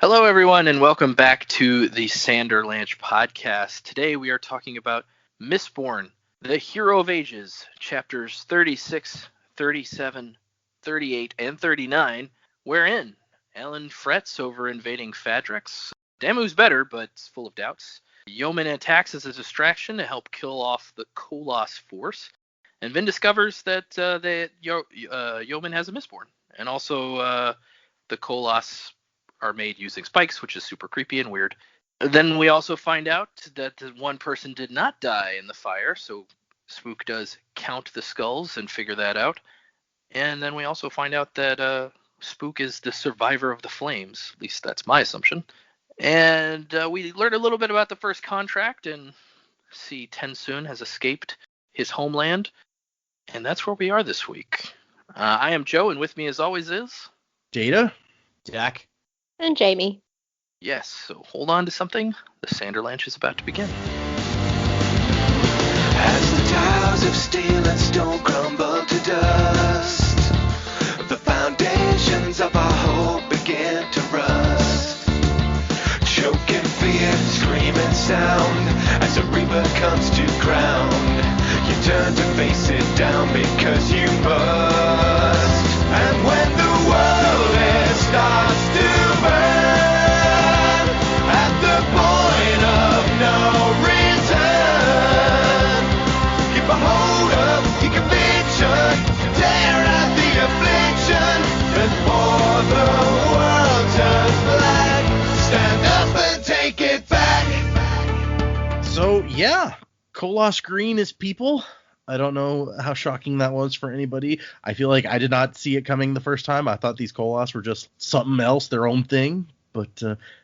Hello, everyone, and welcome back to the Sanderlanche podcast. Today we are talking about Mistborn, the Hero of Ages, chapters 36, 37, 38, and 39, wherein Ellen frets over invading Fadrex. Damu's better, but it's full of doubts. Yeoman attacks as a distraction to help kill off the Koloss force, and Vin discovers that Yeoman has a Mistborn, and also the Koloss are made using spikes, which is super creepy and weird. Then we also find out that one person did not die in the fire, so Spook does count the skulls and figure that out. And then we also find out that Spook is the survivor of the flames. At least that's my assumption. And we learned a little bit about the first contract and see Tensoon has escaped his homeland. And that's where we are this week. I am Joe, and with me as always is... Data? Jack? And Jamie. Yes, so hold on to something. The Sanderlanche is about to begin. As the towers of steel and stone crumble to dust, the foundations of our hope begin to rust. Choking fear, screaming sound, as a reaper comes to ground. You turn to face it down because you must. And when the world starts to burn at the point of no return, keep a hold of your conviction, tear out the affliction before the world turns black. Stand up and take it back. So, yeah, Koloss Green is people. I don't know how shocking that was for anybody. I feel like I did not see it coming the first time. I thought these Koloss were just something else, their own thing. But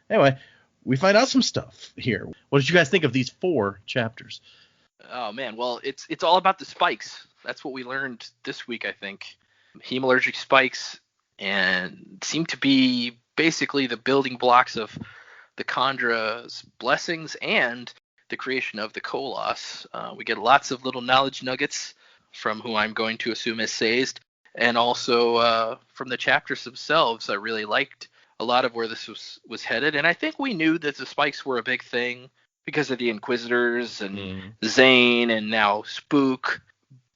anyway, we find out some stuff here. What did you guys think of these 4 chapters? Oh, man. Well, it's all about the spikes. That's what we learned this week, I think. Hemalurgic spikes and seem to be basically the building blocks of the Chandra's blessings and the creation of the Koloss. We get lots of little knowledge nuggets from who I'm going to assume is Sazed, and also from the chapters themselves. I really liked a lot of where this was headed, and I think we knew that the spikes were a big thing because of the Inquisitors and Zane and now Spook,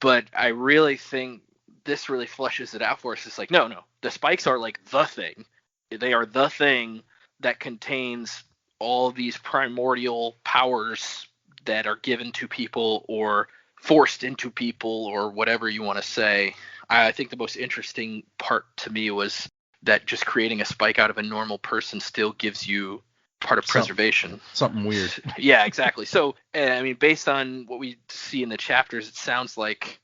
but I really think this really flushes it out for us. It's like, no, the spikes are like the thing. They are the thing that contains all these primordial powers that are given to people or forced into people or whatever you want to say. I think the most interesting part to me was that just creating a spike out of a normal person still gives you part of preservation. Something weird. Yeah, exactly. So, I mean, based on what we see in the chapters, it sounds like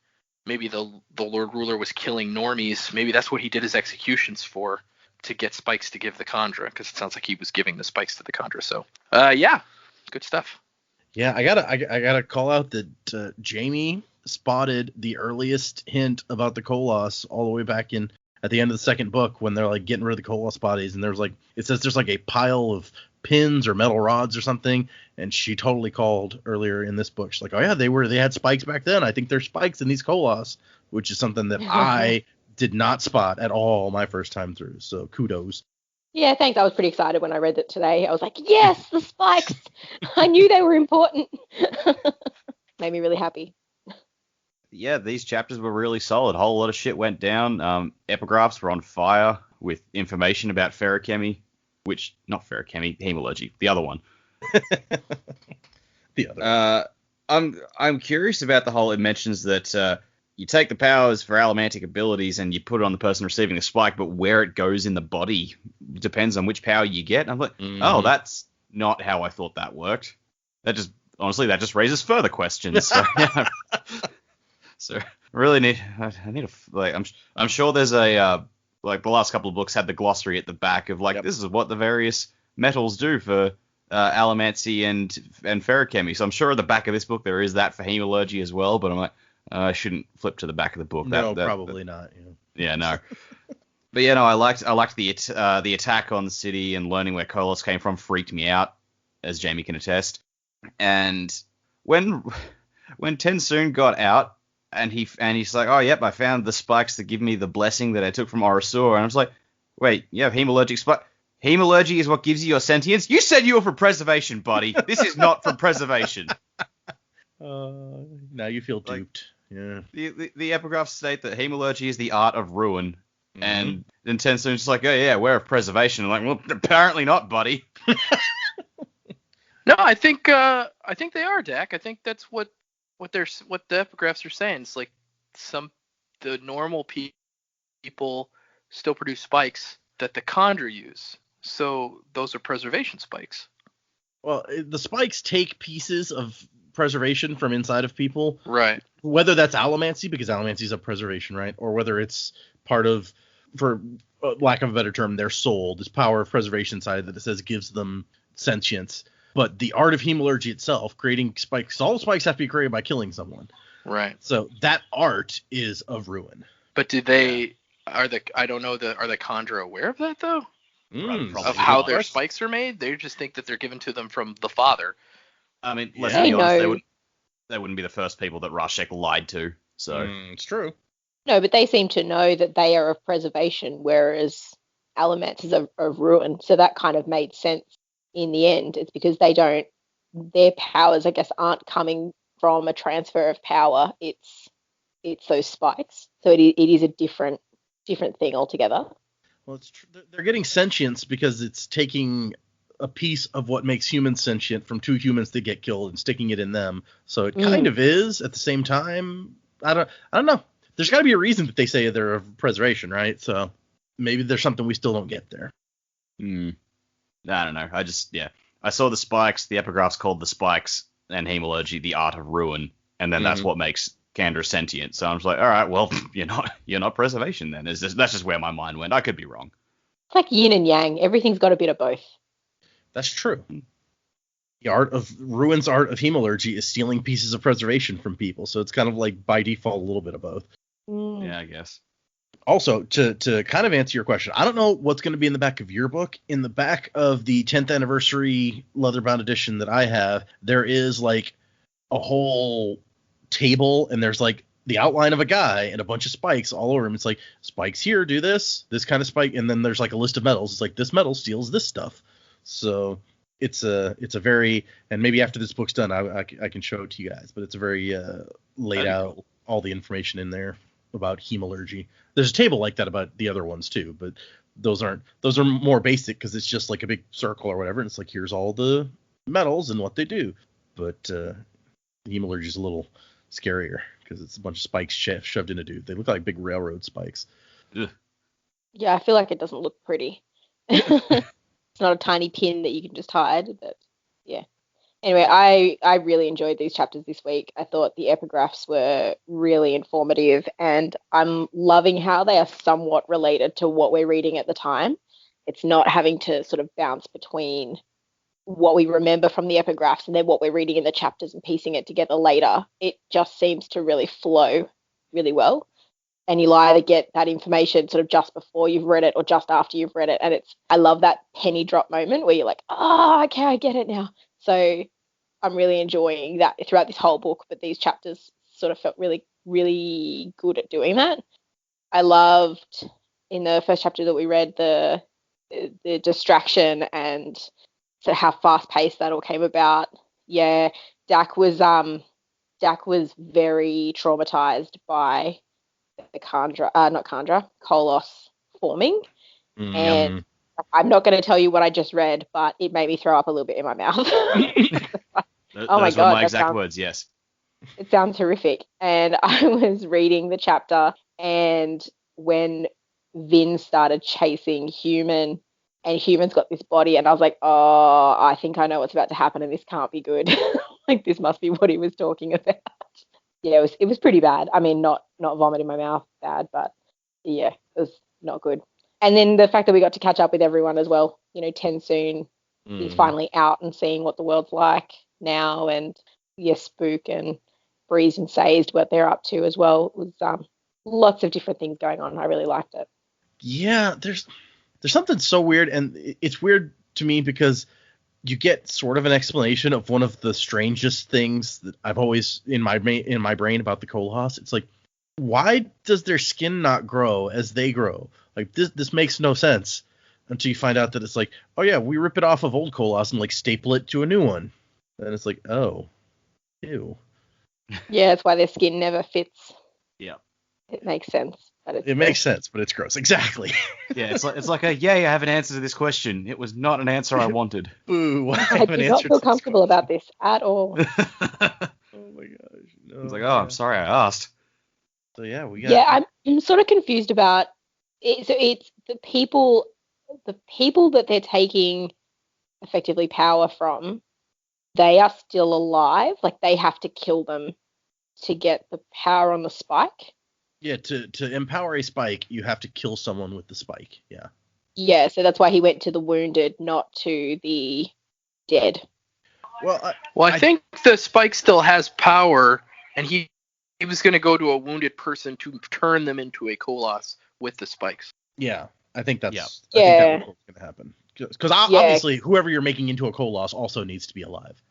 maybe the Lord Ruler was killing normies. Maybe that's what he did his executions for, to get spikes to give the Chandra, because it sounds like he was giving the spikes to the Chandra. So, yeah, good stuff. Yeah, I gotta call out that Jamie spotted the earliest hint about the Koloss all the way back in at the end of the second book when they're like getting rid of the Koloss bodies, and it says there's like a pile of pins or metal rods or something, and she totally called earlier in this book. She's like, oh yeah, they had spikes back then. I think there's spikes in these Koloss, which is something that I did not spot at all my first time through, so kudos. Yeah, thanks. I was pretty excited when I read it today. I was like, yes, the spikes. I knew they were important. Made me really happy. Yeah, these chapters were really solid. A whole lot of shit went down. Epigraphs were on fire with information about ferrochemy, not ferrochemy, hemalurgy, the other one. The other. I'm curious about the whole. It mentions that you take the powers for allomantic abilities and you put it on the person receiving the spike, but where it goes in the body depends on which power you get. And I'm like, oh, that's not how I thought that worked. That just raises further questions. So, yeah. So really I'm sure there's a like the last couple of books had the glossary at the back of like, This is what the various metals do for allomancy and ferrochemy. So I'm sure at the back of this book there is that for hemalurgy as well, but I'm like, I shouldn't flip to the back of the book. Probably not. Yeah, no. But yeah, no, I liked the attack on the city, and learning where Koloss came from freaked me out, as Jamie can attest. And when Tensoon got out, and he's like, oh yep, I found the spikes that give me the blessing that I took from Orosur, and I was like, wait, you have hemalurgic spike? Hemalurgy is what gives you your sentience? You said you were for preservation, buddy. This is not for preservation. Now you feel duped. Yeah. The epigraphs state that hemalurgy is the art of ruin. Mm-hmm. And then Tensoon's just like, oh yeah, we're of preservation. I'm like, well, apparently not, buddy. No, I think they are, Dak. I think that's what the epigraphs are saying. It's like the normal people still produce spikes that the Kandra use. So those are preservation spikes. Well, the spikes take pieces of preservation from inside of people. Right. Whether that's allomancy, because allomancy is a preservation, right? Or whether it's part of, for lack of a better term, their soul, this power of preservation side that it says gives them sentience. But the art of hemalurgy itself, creating spikes, all spikes have to be created by killing someone. Right. So that art is of ruin. But are the Kandra aware of that though? Of how their spikes are made? They just think that they're given to them from the father. I mean, let's be honest, they wouldn't be the first people that Rashek lied to. So it's true. No, but they seem to know that they are of preservation, whereas Alamance is of ruin. So that kind of made sense in the end. It's because their powers, I guess, aren't coming from a transfer of power. It's those spikes. So it is a different thing altogether. Well, it's true. They're getting sentience because it's taking a piece of what makes humans sentient from two humans that get killed and sticking it in them. So it kind of is at the same time. I don't know. There's got to be a reason that they say they're of preservation, right? So maybe there's something we still don't get there. I don't know. I saw the spikes. The epigraphs called the spikes and hemalurgy the art of ruin, and then that's what makes Kandra sentient. So I'm just like, all right, well, you're not preservation then. That's just where my mind went. I could be wrong. It's like yin and yang. Everything's got a bit of both. That's true. The art of hemalurgy is stealing pieces of preservation from people. So it's kind of like by default a little bit of both. Yeah, I guess. Also, to kind of answer your question, I don't know what's going to be in the back of your book. In the back of the 10th anniversary leatherbound edition that I have, there is like a whole table, and there's like the outline of a guy and a bunch of spikes all over him. It's like, spikes here, do this kind of spike, and then there's like a list of metals. It's like, this metal steals this stuff. So it's a very, and maybe after this book's done, I can show it to you guys, but it's a very laid out all the information in there about hemalurgy. There's a table like that about the other ones too, but those are more basic because it's just like a big circle or whatever, and it's like, here's all the metals and what they do. But hemalurgy is a little scarier because it's a bunch of spikes shoved in a dude. They look like big railroad spikes. Ugh. Yeah, I feel like it doesn't look pretty. It's not a tiny pin that you can just hide, but yeah. Anyway, I really enjoyed these chapters this week. I thought the epigraphs were really informative, and I'm loving how they are somewhat related to what we're reading at the time. It's not having to sort of bounce between what we remember from the epigraphs and then what we're reading in the chapters and piecing it together later. It just seems to really flow really well. And you'll either get that information sort of just before you've read it or just after you've read it. And I love that penny drop moment where you're like, oh, okay, I get it now. So I'm really enjoying that throughout this whole book, but these chapters sort of felt really, really good at doing that. I loved in the first chapter that we read the distraction and so how fast paced that all came about. Yeah, Dak was very traumatized by the Koloss forming. And I'm not going to tell you what I just read, but it made me throw up a little bit in my mouth. Oh my God. My exact words, yes. It sounds horrific. And I was reading the chapter, and when Vin started chasing Human, and Human's got this body, and I was like, oh, I think I know what's about to happen, and this can't be good. Like, this must be what he was talking about. Yeah, it was pretty bad. I mean, not vomit in my mouth bad, but yeah, it was not good. And then the fact that we got to catch up with everyone as well. Tensoon is finally out and seeing what the world's like now, and Spook and Breeze and Sazed, what they're up to as well. It was lots of different things going on. I really liked it. Yeah, there's something so weird, and it's weird to me because you get sort of an explanation of one of the strangest things that I've always in my brain about the Koloss. It's like, why does their skin not grow as they grow? Like, this makes no sense. until you find out that it's like, oh yeah, we rip it off of old Koloss and like staple it to a new one. And it's like, oh, ew. Yeah, that's why their skin never fits. Yeah. It makes sense. But It makes sense, but it's gross. Exactly. Yeah, it's like a yay, I have an answer to this question. It was not an answer I wanted. Boo. I I have an do not answer feel to this comfortable question. about this at all. Oh my gosh. No, It's like, oh, I'm sorry I asked. So yeah, we got. Yeah, I'm sort of confused about it. So it's the people that they're taking effectively power from. They are still alive. Like they have to kill them to get the power on the spike. Yeah, to empower a spike, you have to kill someone with the spike. Yeah. Yeah, so that's why he went to the wounded, not to the dead. Well, Well, I think the spike still has power, and he was going to go to a wounded person to turn them into a Koloss with the spikes. yeah, I think that's. Yeah. I think Yeah. that's what's going to happen. Because obviously, whoever you're making into a Koloss also needs to be alive.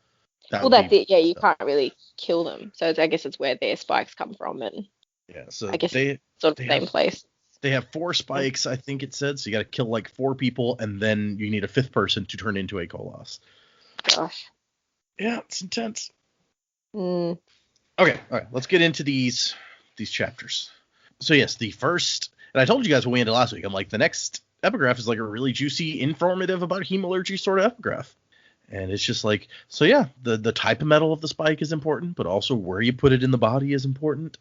Well, that's it. Yeah, you can't really kill them. So I guess it's where their spikes come from, and Yeah, so I guess they sort of they the same have- place. they have 4 spikes, I think it said. So you got to kill like 4 people, and then you need a 5th person to turn into a Koloss. Gosh. Yeah, it's intense. Mm. Okay, all right, let's get into these chapters. So yes, the first, and I told you guys when we ended last week, I'm like, the next epigraph is like a really juicy, informative about hemalurgy sort of epigraph. And it's just like, so yeah, the type of metal of the spike is important, but also where you put it in the body is important.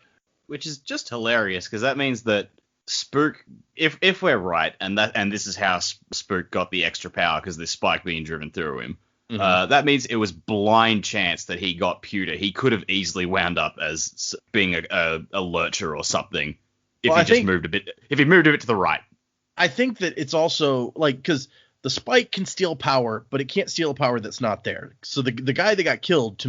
Which is just hilarious, because that means that Spook, if we're right, and this is how Spook got the extra power, because this spike being driven through him, that means it was blind chance that he got pewter. He could have easily wound up as being a lurcher or something if he moved a bit. If he moved a bit to the right. I think that it's also like, because the spike can steal power, but it can't steal power that's not there. So the guy that got killed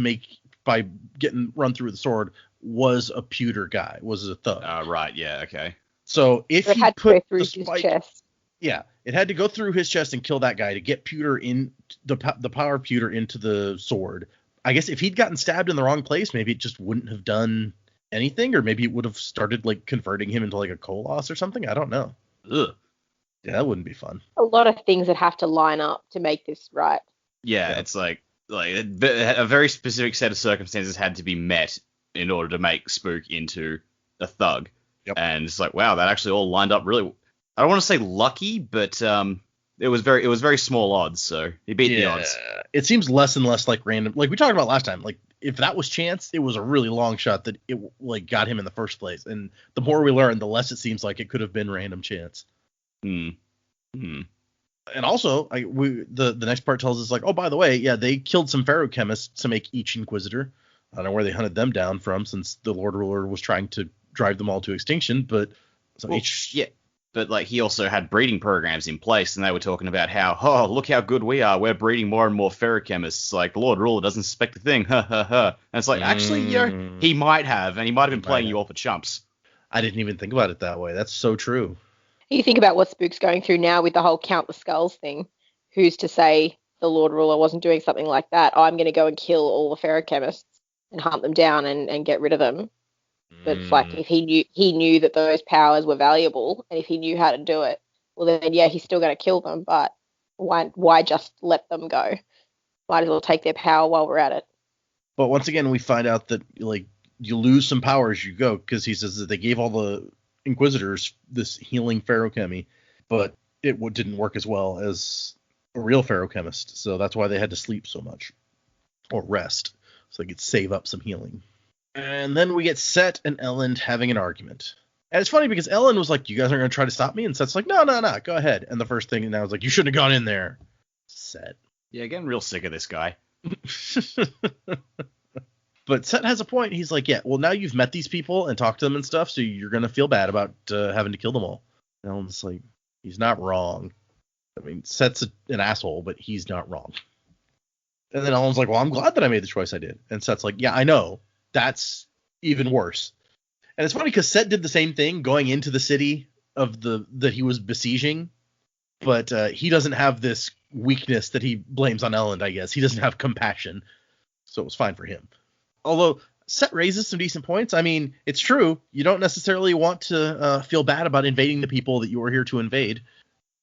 by getting run through with the sword was a pewter guy, was a thug. Right, yeah, okay. So if It he had to put go through the his spike, chest. yeah, it had to go through his chest and kill that guy to get pewter in the power of pewter into the sword. I guess if he'd gotten stabbed in the wrong place, maybe it just wouldn't have done anything, or maybe it would have started like converting him into like a Koloss or something. I don't know. Ugh. Yeah, that wouldn't be fun. A lot of things that have to line up to make this right. Yeah, it's like a very specific set of circumstances had to be met in order to make Spook into a thug. Yep. And it's like, wow, that actually all lined up really. I don't want to say lucky, but it was very small odds, so he beat the odds. It seems less and less like random. Like we talked about last time, like if that was chance, it was a really long shot that it like got him in the first place. And the more we learn, the less it seems like it could have been random chance. Hmm. And also, the next part tells us like, oh, by the way, yeah, they killed some feruchemists to make each Inquisitor. I don't know where they hunted them down from, since the Lord Ruler was trying to drive them all to extinction. But so yeah, but like he also had breeding programs in place, and they were talking about how, oh, look how good we are. We're breeding more and more feruchemists. Like the Lord Ruler doesn't suspect a thing. Ha ha ha. And it's like, actually, he might have, and he might have been playing you all for chumps. I didn't even think about it that way. That's so true. You think about what Spook's going through now with the whole count the skulls thing. Who's to say the Lord Ruler wasn't doing something like that? I'm going to go and kill all the feruchemists and hunt them down and get rid of them. But it's like if he knew that those powers were valuable, and if he knew how to do it, well then yeah, he's still going to kill them. But why just let them go? Might as well take their power while we're at it. But once again, we find out that like you lose some power as you go, because he says that they gave all the Inquisitors this healing feruchemy, but it didn't work as well as a real feruchemist, so that's why they had to sleep so much or rest, so they could save up some healing. And then we get Set and Elend having an argument, and it's funny because Elend was like, "You guys aren't going to try to stop me," and Set's like, "No, go ahead." And the first thing now is like, "You shouldn't have gone in there." Set. Yeah, getting real sick of this guy. But Set has a point. He's like, yeah, well, now you've met these people and talked to them and stuff, so you're going to feel bad about having to kill them all. And Ellen's like, he's not wrong. I mean, Set's an asshole, but he's not wrong. And then Ellen's like, well, I'm glad that I made the choice I did. And Set's like, yeah, I know. That's even worse. And it's funny because Set did the same thing going into the city that he was besieging, but he doesn't have this weakness that he blames on Elend, I guess. He doesn't have compassion, so it was fine for him. Although Set raises some decent points. I mean, it's true. You don't necessarily want to feel bad about invading the people that you were here to invade.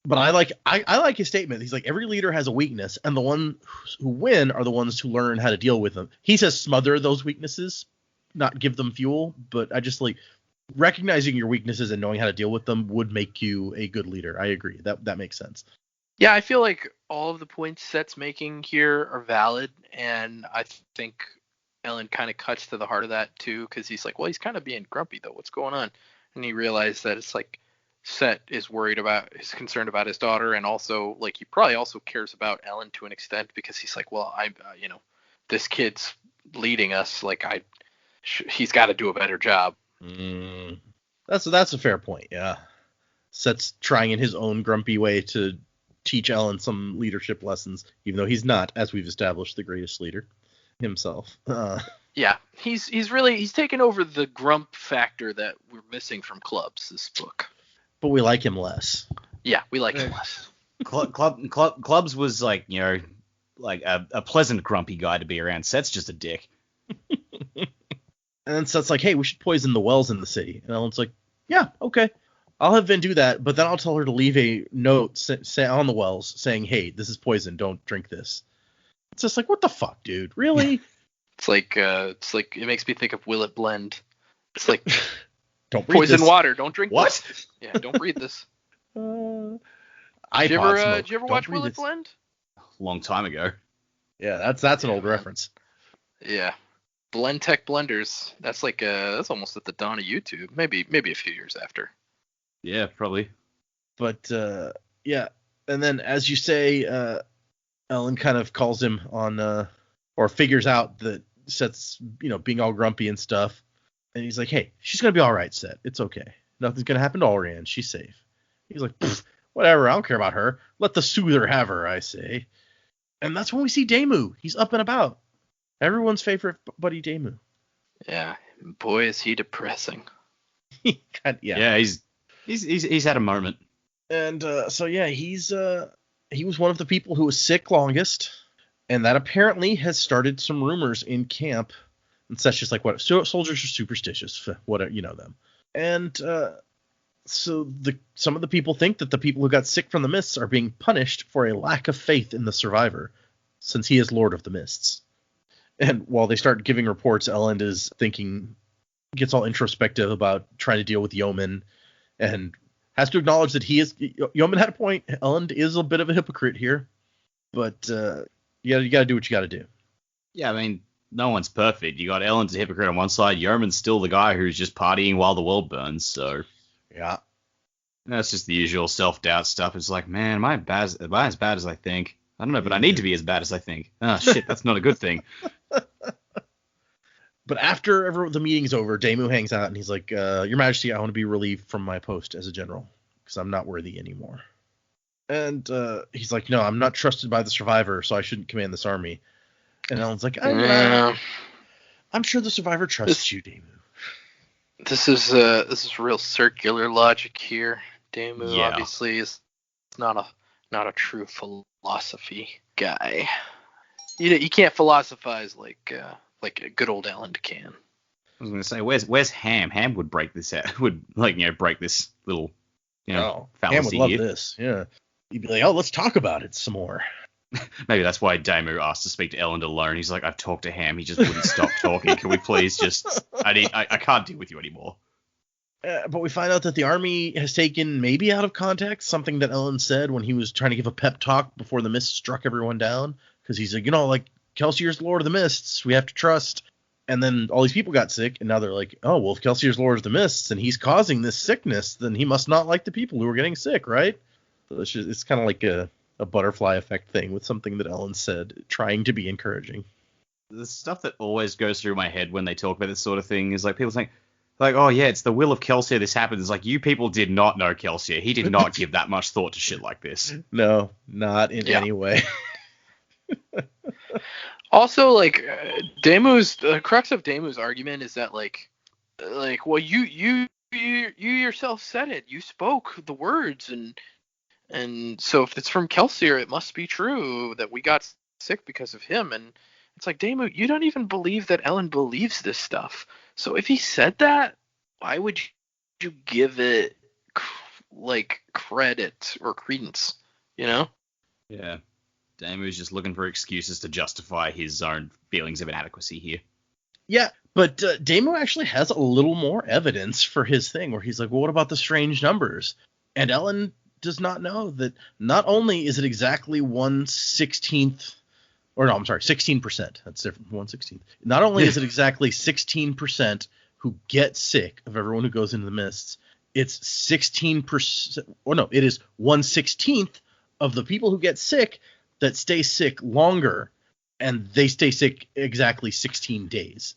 But I like his statement. He's like, every leader has a weakness, and the ones who win are the ones who learn how to deal with them. He says smother those weaknesses, not give them fuel. But I just like recognizing your weaknesses and knowing how to deal with them would make you a good leader. I agree. That makes sense. Yeah, I feel like all of the points Set's making here are valid, and I think Ellen kind of cuts to the heart of that too, because he's like, well, he's kind of being grumpy though. What's going on? And he realized that it's like Set is concerned about his daughter, and also like he probably also cares about Ellen to an extent, because he's like, well, this kid's leading us, like he's got to do a better job. That's a fair point. Yeah, Set's trying in his own grumpy way to teach Ellen some leadership lessons, even though he's not, as we've established, the greatest leader himself. Yeah, he's taken over the grump factor that we're missing from Clubs this book. But we like him less. Yeah, we like him less. Clubs was like, like a pleasant grumpy guy to be around. Set's just a dick. And then Set's like, hey, we should poison the wells in the city. And Ellen's like, yeah, okay. I'll have Vin do that, but then I'll tell her to leave a note say on the wells saying, hey, this is poison, don't drink this. It's just like, what the fuck, dude? Really? It's like it makes me think of Will It Blend. It's like don't breathe poison this. Water, don't drink what? This. Yeah, don't breathe this. Did Did you ever watch Will It Blend? Long time ago. Yeah, that's an old reference. Yeah. Blend Tech Blenders. That's like that's almost at the dawn of YouTube. Maybe a few years after. Yeah, probably. But yeah, and then as you say, Ellen kind of calls him on or figures out that Set's being all grumpy and stuff, and he's like, hey, she's gonna be all right, Set. It's okay. Nothing's gonna happen to Orianne. She's safe. He's like, whatever. I don't care about her. Let the soother have her, I say. And that's when we see Daemu. He's up and about. Everyone's favorite buddy Daemu. Yeah, boy, is he depressing. Yeah, he's had a moment. And so yeah, he was one of the people who was sick longest, and that apparently has started some rumors in camp. And that's just like, what, soldiers are superstitious, what them. And so some of the people think that the people who got sick from the mists are being punished for a lack of faith in the survivor, since he is Lord of the Mists. And while they start giving reports, Elend is gets all introspective about trying to deal with Yeoman, and has to acknowledge that Yeoman had a point. Elend is a bit of a hypocrite here, but you got to do what you got to do. Yeah, I mean, no one's perfect. You got Elend's a hypocrite on one side. Yeoman's still the guy who's just partying while the world burns. So yeah, that's just the usual self-doubt stuff. It's like, man, am I as bad as I think? I don't know, but I need to be as bad as I think. Ah, shit, that's not a good thing. But after the meeting's over, Daemu hangs out and he's like, Your Majesty, I want to be relieved from my post as a general because I'm not worthy anymore. And he's like, no, I'm not trusted by the survivor, so I shouldn't command this army. And Ellen's like, I'm sure the survivor trusts you, Daemu. This is real circular logic here. Daemu obviously is not a true philosophy guy. You can't philosophize like a good old Elend can. I was gonna say, where's Ham? Ham would break this out. Would break this little fallacy. Ham would love this. Yeah, he'd be like, oh, let's talk about it some more. Maybe that's why Daemu asked to speak to Elend alone. He's like, I've talked to Ham. He just wouldn't stop talking. Can we please just? I can't deal with you anymore. But we find out that the army has taken, maybe out of context, something that Elend said when he was trying to give a pep talk before the mist struck everyone down. Because he's like, Kelsier's Lord of the Mists, we have to trust. And then all these people got sick, and now they're like, oh, well, if Kelsier's Lord of the Mists and he's causing this sickness, then he must not like the people who are getting sick, right? So it's kind of like a butterfly effect thing with something that Elend said, trying to be encouraging. The stuff that always goes through my head when they talk about this sort of thing is like people saying, like, oh yeah, it's the will of Kelsier this happened. It's like, you people did not know Kelsier. He did not give that much thought to shit like this. No, not in any way. Also, like, the crux of Daemu's argument is that like, well, you yourself said it. You spoke the words, and so if it's from Kelsier, it must be true that we got sick because of him. And it's like, Daemu, you don't even believe that Elend believes this stuff. So if he said that, why would you give it like credit or credence, you know? Yeah. Damu's just looking for excuses to justify his own feelings of inadequacy here. Yeah, but Damu actually has a little more evidence for his thing, where he's like, well, what about the strange numbers? And Ellen does not know that not only is it exactly 1/16th, or no, I'm sorry, 16%. That's different from 1/16th. Not only is it exactly 16% who get sick of everyone who goes into the mists, it's 16%, or no, it is 1/16th of the people who get sick that stay sick longer, and they stay sick exactly 16 days.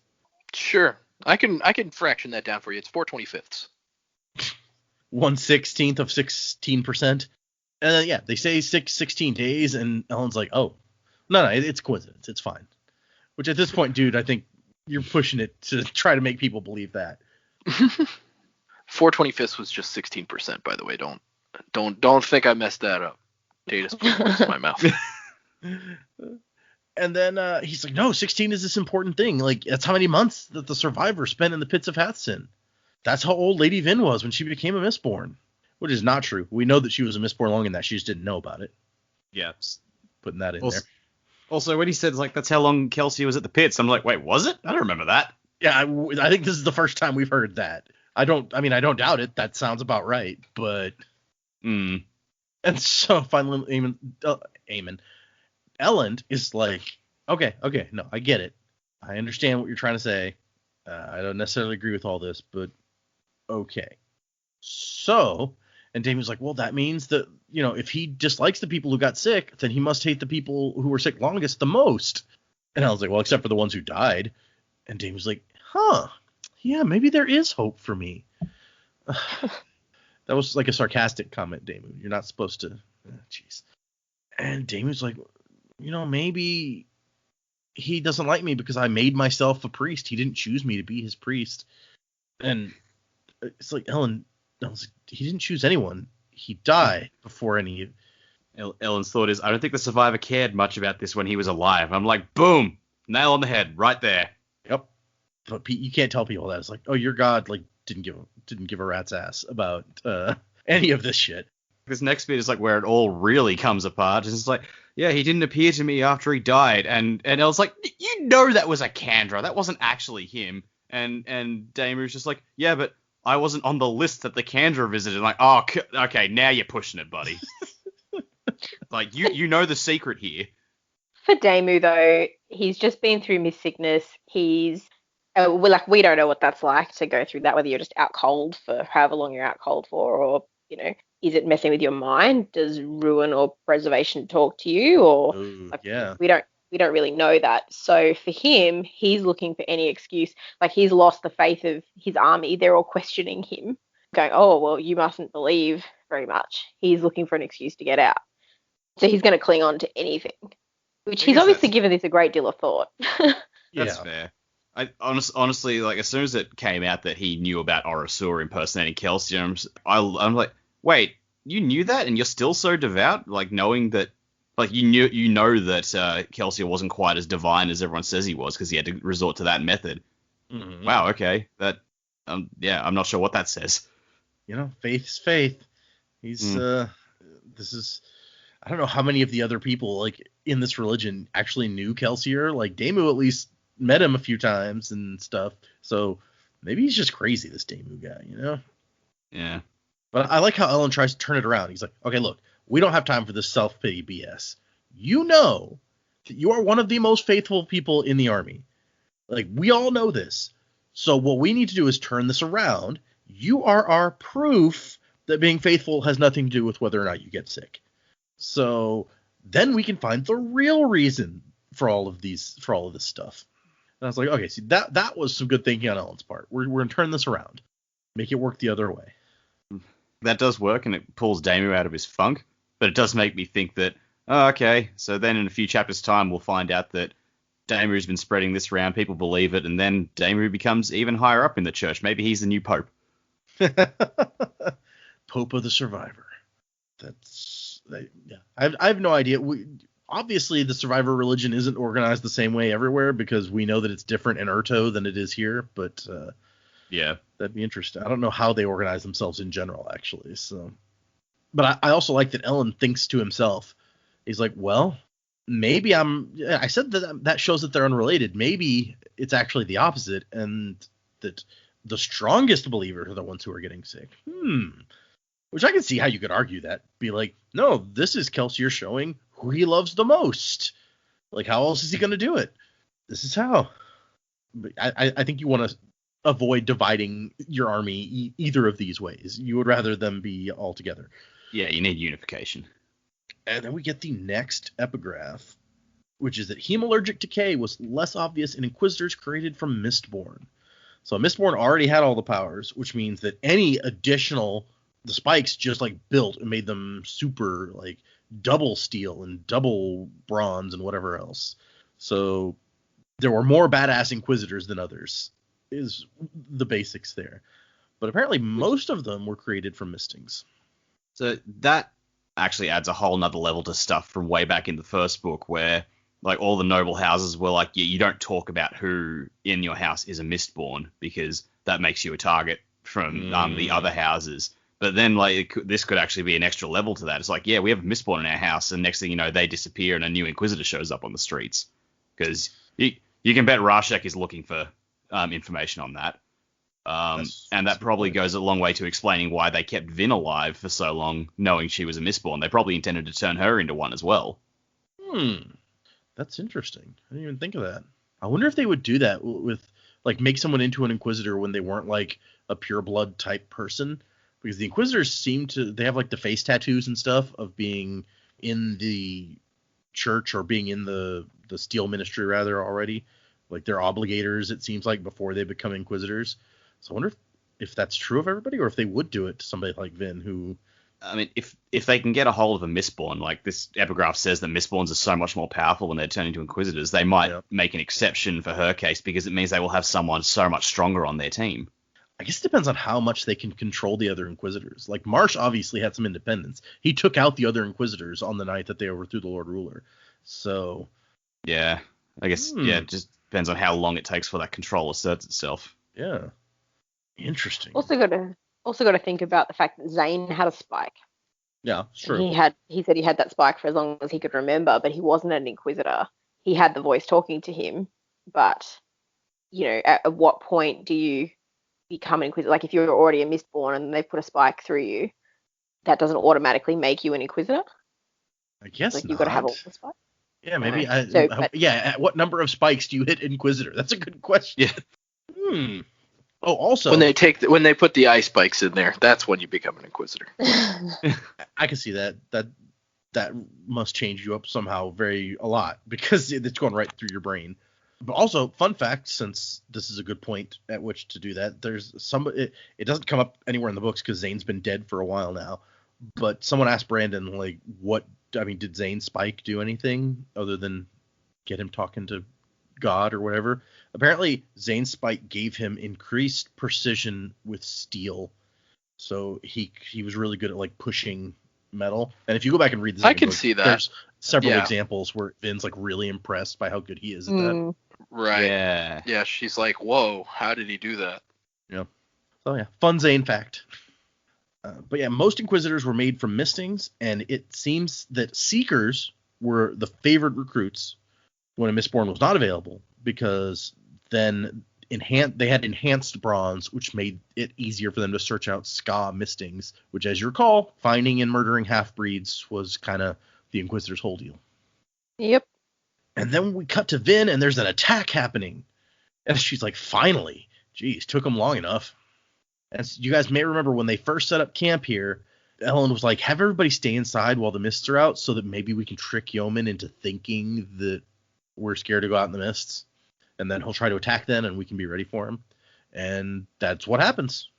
Sure. I can fraction that down for you. It's 4/25. 1/16th of 16%. And then, yeah, they say 16 days, and Ellen's like, oh, no, it's coincidence. It's fine. Which at this point, dude, I think you're pushing it to try to make people believe that. 4/25 was just 16%, by the way. Don't think I messed that up. Data's putting words in my mouth. And then he's like, no, 16 is this important thing. Like, that's how many months that the survivor spent in the pits of Hathsin. That's how old Lady Vin was when she became a Mistborn. Which is not true. We know that she was a Mistborn long and that she just didn't know about it. Yeah. Putting that in also, there. Also, when he said, like, that's how long Kelsey was at the pits, I'm like, wait, was it? I don't remember that. Yeah, I think this is the first time we've heard that. I don't doubt it. That sounds about right. But. And so finally, Ellen is like, okay, no, I get it. I understand what you're trying to say. I don't necessarily agree with all this, but okay. So, and Damien's like, well, that means that, if he dislikes the people who got sick, then he must hate the people who were sick longest the most. And I was like, well, except for the ones who died. And Damien's like, yeah, maybe there is hope for me. That was like a sarcastic comment, Damien. You're not supposed to. Jeez. And Damien's like, maybe he doesn't like me because I made myself a priest. He didn't choose me to be his priest. And it's like, Ellen, he didn't choose anyone. He died before any. Ellen's thought is, I don't think the survivor cared much about this when he was alive. I'm like, boom, nail on the head, right there. Yep. But you can't tell people that. It's like, oh, your God, like, didn't give a rat's ass about any of this shit. This next bit is like where it all really comes apart. It's like, yeah, he didn't appear to me after he died, and I was like, that was a Kandra. That wasn't actually him. And Daemo's just like, yeah, but I wasn't on the list that the Kandra visited. Like, oh, okay, now you're pushing it, buddy. Like, you know the secret here. For Daemu, though, he's just been through mist sickness. He's we don't know what that's like to go through that, whether you're just out cold for however long you're out cold for, or is it messing with your mind? Does ruin or preservation talk to you? Or yeah, we don't really know that. So for him, he's looking for any excuse. Like, he's lost the faith of his army. They're all questioning him, going, "Oh, well, you mustn't believe very much." He's looking for an excuse to get out. So he's going to cling on to anything, which he's obviously given this a great deal of thought. That's fair. I honestly, like, as soon as it came out that he knew about Orosur impersonating Kelsey, I'm like, wait, you knew that, and you're still so devout, like, knowing that, like, you know that Kelsey wasn't quite as divine as everyone says he was because he had to resort to that method. Mm-hmm. Wow, okay, that, I'm not sure what that says. Faith is faith. He's this is. I don't know how many of the other people, like, in this religion actually knew Kelsier. Like, Daemu at least met him a few times and stuff. So maybe he's just crazy, this Daemu guy, Yeah. But I like how Ellen tries to turn it around. He's like, okay, look, we don't have time for this self-pity BS. You know that you are one of the most faithful people in the army. Like, we all know this. So what we need to do is turn this around. You are our proof that being faithful has nothing to do with whether or not you get sick. So then we can find the real reason for all of this stuff. And I was like, okay, see, that was some good thinking on Ellen's part. We're going to turn this around. Make it work the other way. That does work, and it pulls Daemu out of his funk. But it does make me think that, okay, so then in a few chapters' time, we'll find out that Daemu's been spreading this around, people believe it, and then Daemu becomes even higher up in the church. Maybe he's the new pope. Pope of the Survivor. I have no idea. Obviously, the Survivor religion isn't organized the same way everywhere because we know that it's different in Urto than it is here. But Yeah. That'd be interesting. I don't know how they organize themselves in general, actually. So, but I also like that Ellen thinks to himself. He's like, well, maybe I said that shows that they're unrelated. Maybe it's actually the opposite, and that the strongest believers are the ones who are getting sick. Which I can see how you could argue that. Be like, no, this is Kelsier showing who he loves the most. Like, how else is he going to do it? This is how. But I think you want to avoid dividing your army either of these ways. You would rather them be all together. Yeah, you need unification. And then we get the next epigraph, which is that hemalurgic decay was less obvious in Inquisitors created from Mistborn. So Mistborn already had all the powers, which means that any additional, the spikes just like built and made them super, like double steel and double bronze and whatever else. So there were more badass Inquisitors than others, is the basics there. But apparently most of them were created from mistings. So that actually adds a whole nother level to stuff from way back in the first book, where like all the noble houses were like, you don't talk about who in your house is a Mistborn, because that makes you a target from the other houses. But then like this could actually be an extra level to that. It's like, yeah, we have a Mistborn in our house, and next thing you know, they disappear and a new Inquisitor shows up on the streets. Because you can bet Rashek is looking for information on that. And that probably goes a long way to explaining why they kept Vin alive for so long, knowing she was a Mistborn. They probably intended to turn her into one as well. That's interesting. I didn't even think of that. I wonder if they would do that with, like, make someone into an Inquisitor when they weren't, like, a pureblood type person. Because the Inquisitors they have, like, the face tattoos and stuff of being in the church or being in the Steel Ministry, rather, already. Like, they're obligators, it seems like, before they become Inquisitors. So I wonder if that's true of everybody, or if they would do it to somebody like Vin, who... I mean, if they can get a hold of a Mistborn, like this epigraph says that Mistborns are so much more powerful when they're turned into Inquisitors, they might make an exception for her case, because it means they will have someone so much stronger on their team. I guess it depends on how much they can control the other Inquisitors. Like, Marsh obviously had some independence. He took out the other Inquisitors on the night that they overthrew the Lord Ruler. So... Yeah, I guess, it just depends on how long it takes for that control asserts itself. Yeah. Interesting. Also got to think about the fact that Zane had a spike. Yeah, sure. He said he had that spike for as long as he could remember, but he wasn't an Inquisitor. He had the voice talking to him, but you know, at what point do you become an Inquisitor? Like, if you're already a Mistborn and they put a spike through you, that doesn't automatically make you an Inquisitor. I guess like, not. You've got to have all the spikes. Yeah, maybe. But at what number of spikes do you hit Inquisitor? That's a good question. Yeah. Oh, also, when they put the ice spikes in there, that's when you become an Inquisitor. I can see that must change you up somehow a lot, because it's going right through your brain. But also, fun fact, since this is a good point at which to do that, there's somebody. It doesn't come up anywhere in the books because Zane's been dead for a while now. But someone asked Brandon, like, did Zane's spike do anything other than get him talking to God or whatever? Apparently, Zane's spike gave him increased precision with steel, so he was really good at, like, pushing metal. And if you go back and read the I can see that. There's several examples where Vin's, like, really impressed by how good he is at that. Right. Yeah. Yeah, she's like, whoa, how did he do that? Yeah. So yeah, fun Zane fact. But yeah, most Inquisitors were made from mistings, and it seems that Seekers were the favored recruits when a Mistborn was not available, because then they had enhanced bronze, which made it easier for them to search out Ska mistings, which, as you recall, finding and murdering half-breeds was kind of the Inquisitor's whole deal. Yep. And then we cut to Vin, and there's an attack happening. And she's like, finally. Geez, took them long enough. As you guys may remember, when they first set up camp here, Ellen was like, have everybody stay inside while the mists are out so that maybe we can trick Yeoman into thinking that we're scared to go out in the mists. And then he'll try to attack then, and we can be ready for him. And that's what happens.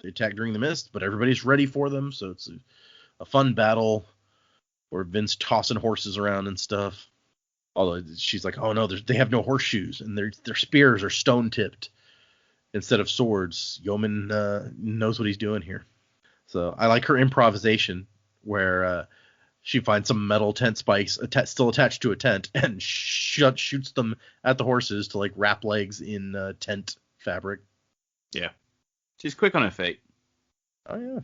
They attack during the mist, but everybody's ready for them, so it's a fun battle where Vin's tossing horses around and stuff. Although she's like, oh no, they have no horseshoes, and their spears are stone-tipped instead of swords. Yeoman knows what he's doing here. So I like her improvisation, where she finds some metal tent spikes still attached to a tent and shoots them at the horses to, like, wrap legs in tent fabric. Yeah. She's quick on her feet. Oh yeah.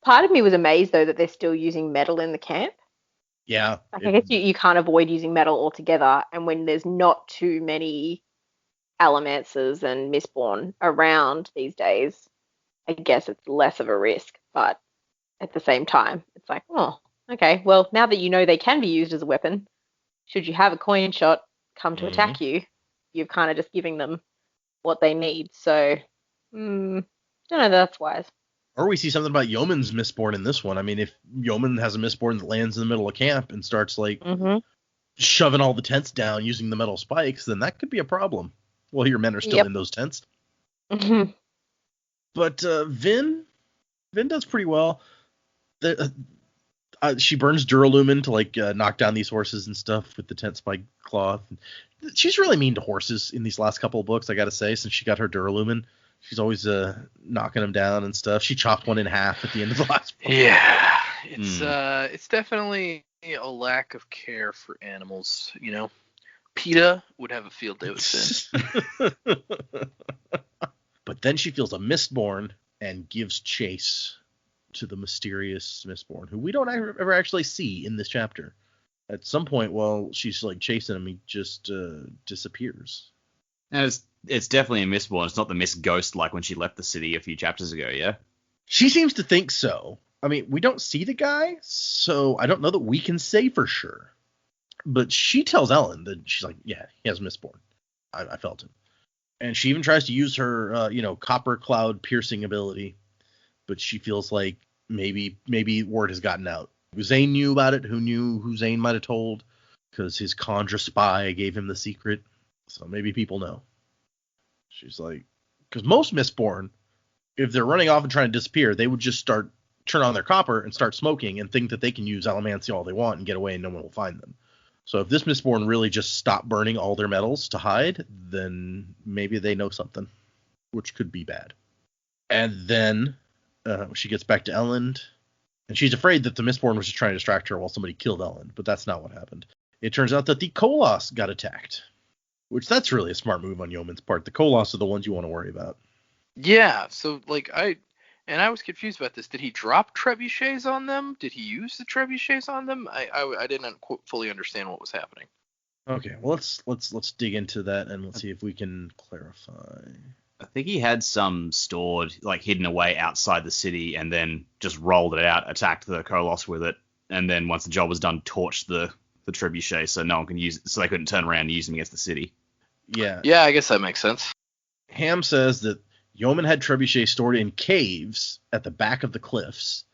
Part of me was amazed though that they're still using metal in the camp. Yeah. Like, I guess you can't avoid using metal altogether, and when there's not too many Allomancers and Mistborn around these days, I guess it's less of a risk. But at the same time, it's like, oh, okay, well, now that you know they can be used as a weapon, should you have a coin shot come to attack you, you're kind of just giving them what they need. So, don't know that that's wise. Or we see something about Yeoman's Mistborn in this one. I mean, if Yeoman has a Mistborn that lands in the middle of camp and starts like shoving all the tents down using the metal spikes, then that could be a problem. Well, your men are still in those tents. But Vin does pretty well. She burns Duralumin to like knock down these horses and stuff with the tent spike cloth. She's really mean to horses in these last couple of books, I gotta say, since she got her Duralumin. She's always knocking them down and stuff. She chopped one in half at the end of the last book. Yeah, it's definitely a lack of care for animals. You know, PETA would have a field day with Finn. But then she feels a Mistborn and gives chase to the mysterious Mistborn, who we don't ever actually see in this chapter. At some point while she's like chasing him, he just disappears. And it's definitely a Mistborn. It's not the Mist Ghost like when she left the city a few chapters ago, yeah? She seems to think so. I mean, we don't see the guy, so I don't know that we can say for sure. But she tells Ellen that she's like, yeah, he has Mistborn. I felt him. And she even tries to use her, copper cloud piercing ability. But she feels like maybe word has gotten out. Zane knew about it. Who knew who Zane might have told? Because his Conjure spy gave him the secret. So maybe people know. She's like, because most Mistborn, if they're running off and trying to disappear, they would just turn on their copper and start smoking and think that they can use Allomancy all they want and get away and no one will find them. So if this Mistborn really just stopped burning all their metals to hide, then maybe they know something, which could be bad. And then she gets back to Ellen, and she's afraid that the Mistborn was just trying to distract her while somebody killed Ellen, but that's not what happened. It turns out that the Koloss got attacked, which that's really a smart move on Yeoman's part. The Koloss are the ones you want to worry about. Yeah, so like I was confused about this. Did he drop trebuchets on them? Did he use the trebuchets on them? I didn't fully understand what was happening. Okay, well let's dig into that and let's see if we can clarify. I think he had some stored, like hidden away outside the city, and then just rolled it out, attacked the Koloss with it, and then once the job was done, torched the trebuchet so no one can use it, so they couldn't turn around and use them against the city. Yeah, I guess that makes sense. Ham says that Yeoman had trebuchets stored in caves at the back of the cliffs.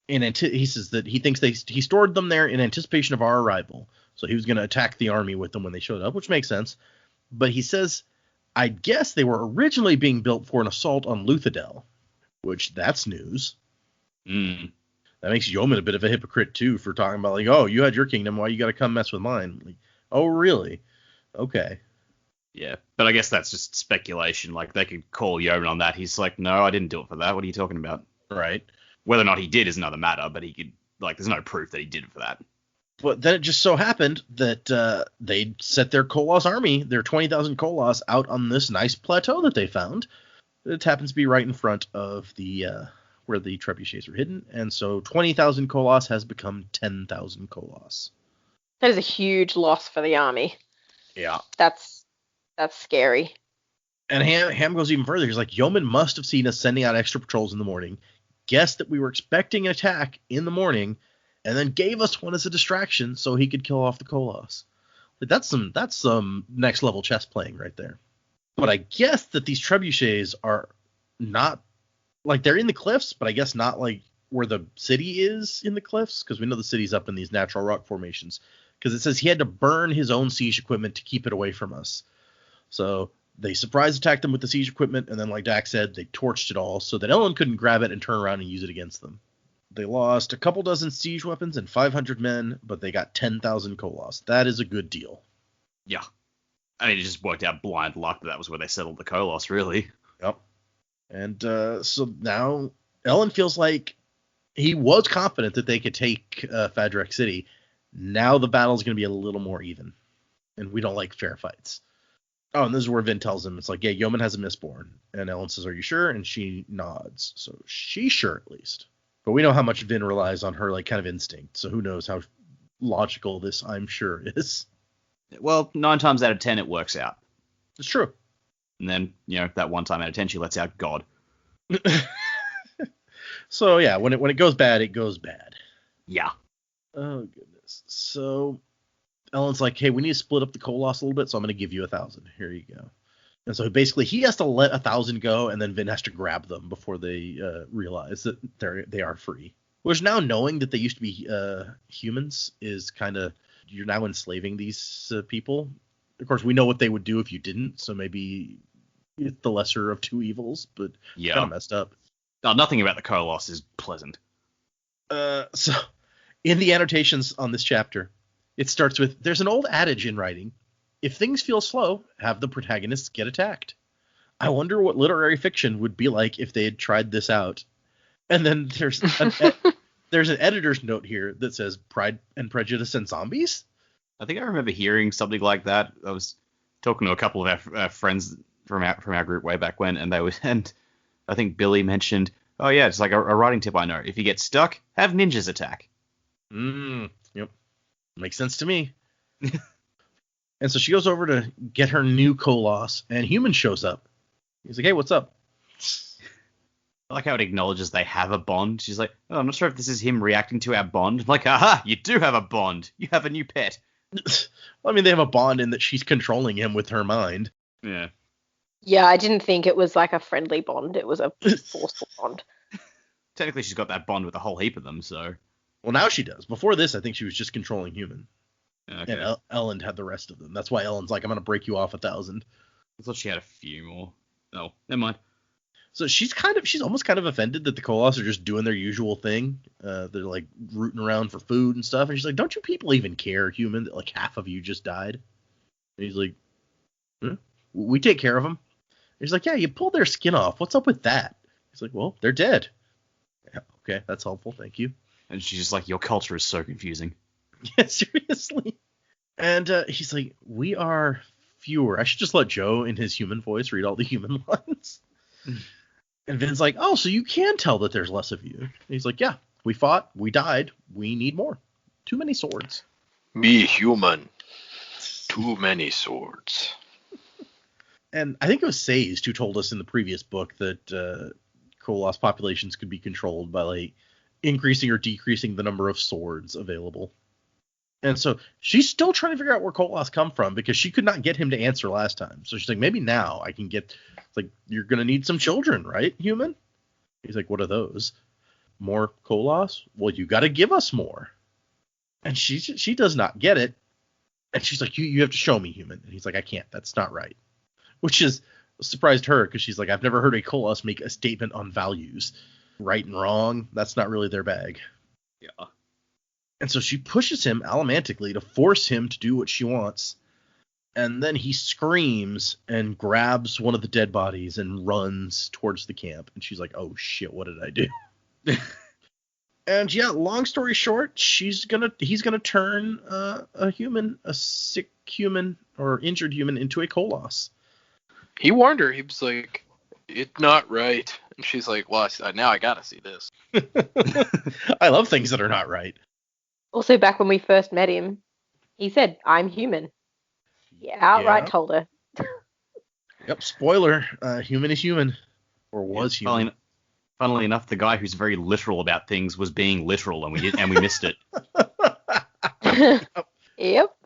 He says that he thinks he stored them there in anticipation of our arrival. So he was going to attack the army with them when they showed up, which makes sense. But he says, I guess they were originally being built for an assault on Luthadel, which that's news. That makes Yeoman a bit of a hypocrite, too, for talking about, like, oh, you had your kingdom, why you got to come mess with mine? Like, oh, really? Okay. Yeah, but I guess that's just speculation. Like, they could call Yeoman on that. He's like, no, I didn't do it for that. What are you talking about? Right. Whether or not he did is another matter, but he could, like, there's no proof that he did it for that. But then it just so happened that they set their Koloss army, their 20,000 Koloss, out on this nice plateau that they found. It happens to be right in front of the where the trebuchets are hidden, and so 20,000 Koloss has become 10,000 Koloss. That is a huge loss for the army. Yeah. That's scary. And Ham goes even further. He's like, Yeoman must have seen us sending out extra patrols in the morning, guessed that we were expecting an attack in the morning, and then gave us one as a distraction so he could kill off the Koloss. Like, that's some next level chess playing right there. But I guess that these trebuchets are not, like, they're in the cliffs, but I guess not like where the city is in the cliffs, because we know the city's up in these natural rock formations. Because it says he had to burn his own siege equipment to keep it away from us. So they surprise attacked them with the siege equipment, and then, like Dak said, they torched it all so that Ellen couldn't grab it and turn around and use it against them. They lost a couple dozen siege weapons and 500 men, but they got 10,000 Koloss. That is a good deal. Yeah. I mean, it just worked out blind luck that was where they settled the Koloss, really. Yep. And so now Ellen feels like he was confident that they could take Fadrek City. Now the battle's going to be a little more even. And we don't like fair fights. Oh, and this is where Vin tells him, it's like, yeah, Yeoman has a Mistborn. And Ellen says, are you sure? And she nods. So she's sure at least. But we know how much Vin relies on her, like, kind of instinct. So who knows how logical this I'm sure is. Well, 9 times out of 10 it works out. It's true. And then, that 1 time out of 10 she lets out God. So yeah, when it goes bad, it goes bad. Yeah. Oh goodness. So Ellen's like, hey, we need to split up the Koloss a little bit, so I'm going to give you 1,000. Here you go. And so basically he has to let 1,000 go, and then Vin has to grab them before they realize that they are free. Which now knowing that they used to be humans is kind of, you're now enslaving these people. Of course, we know what they would do if you didn't, so maybe it's the lesser of two evils, but Yeah. kind of messed up. No, nothing about the Koloss is pleasant. So in the annotations on this chapter, it starts with, there's an old adage in writing, if things feel slow, have the protagonists get attacked. I wonder what literary fiction would be like if they had tried this out. And then there's an editor's note here that says Pride and Prejudice and Zombies. I think I remember hearing something like that. I was talking to a couple of our friends from our group way back when, and I think Billy mentioned, oh yeah, it's like a writing tip I know. If you get stuck, have ninjas attack. Yep. Makes sense to me. And so she goes over to get her new Koloss, and Human shows up. He's like, hey, what's up? I like how it acknowledges they have a bond. She's like, oh, I'm not sure if this is him reacting to our bond. I'm like, aha, you do have a bond. You have a new pet. Well, I mean, they have a bond in that she's controlling him with her mind. Yeah. Yeah, I didn't think it was like a friendly bond. It was a forceful bond. Technically, she's got that bond with a whole heap of them, so. Well, now she does. Before this, I think she was just controlling Human. Okay. And Ellen had the rest of them. That's why Ellen's like, I'm going to break you off 1,000. I thought she had a few more. Oh, never mind. So she's almost kind of offended that the Koloss are just doing their usual thing. They're like rooting around for food and stuff. And she's like, don't you people even care, Human, that like half of you just died? And he's like, we take care of them. He's like, yeah, you pulled their skin off. What's up with that? He's like, well, they're dead. Yeah, okay, that's helpful. Thank you. And she's just like, your culture is so confusing. Yeah, seriously. And he's like, we are fewer. I should just let Joe in his human voice read all the human lines. And Vin's like, oh, so you can tell that there's less of you. And he's like, yeah, we fought, we died, we need more. Too many swords. Me human. Too many swords. And I think it was Sazed who told us in the previous book that Koloss populations could be controlled by like increasing or decreasing the number of swords available. And so she's still trying to figure out where Koloss come from because she could not get him to answer last time. So she's like, maybe now I can get, it's like, you're going to need some children, right, Human? He's like, what are those? More Koloss? Well, you got to give us more. And she does not get it. And she's like, you have to show me, Human. And he's like, I can't. That's not right. Which is surprised her because she's like, I've never heard a Koloss make a statement on values. Right and wrong, that's not really their bag. Yeah. And so she pushes him allomantically to force him to do what she wants. And then he screams and grabs one of the dead bodies and runs towards the camp. And she's like, oh shit, what did I do? And yeah, long story short, he's gonna turn a sick human or injured human into a Koloss. He warned her. He was like, it's not right. And she's like, well, now I gotta see this. I love things that are not right. Also, back when we first met him, he said, I'm human. He outright told her. Yep, spoiler. Human is human. Or was human. Funnily enough, the guy who's very literal about things was being literal, and we missed it. Yep.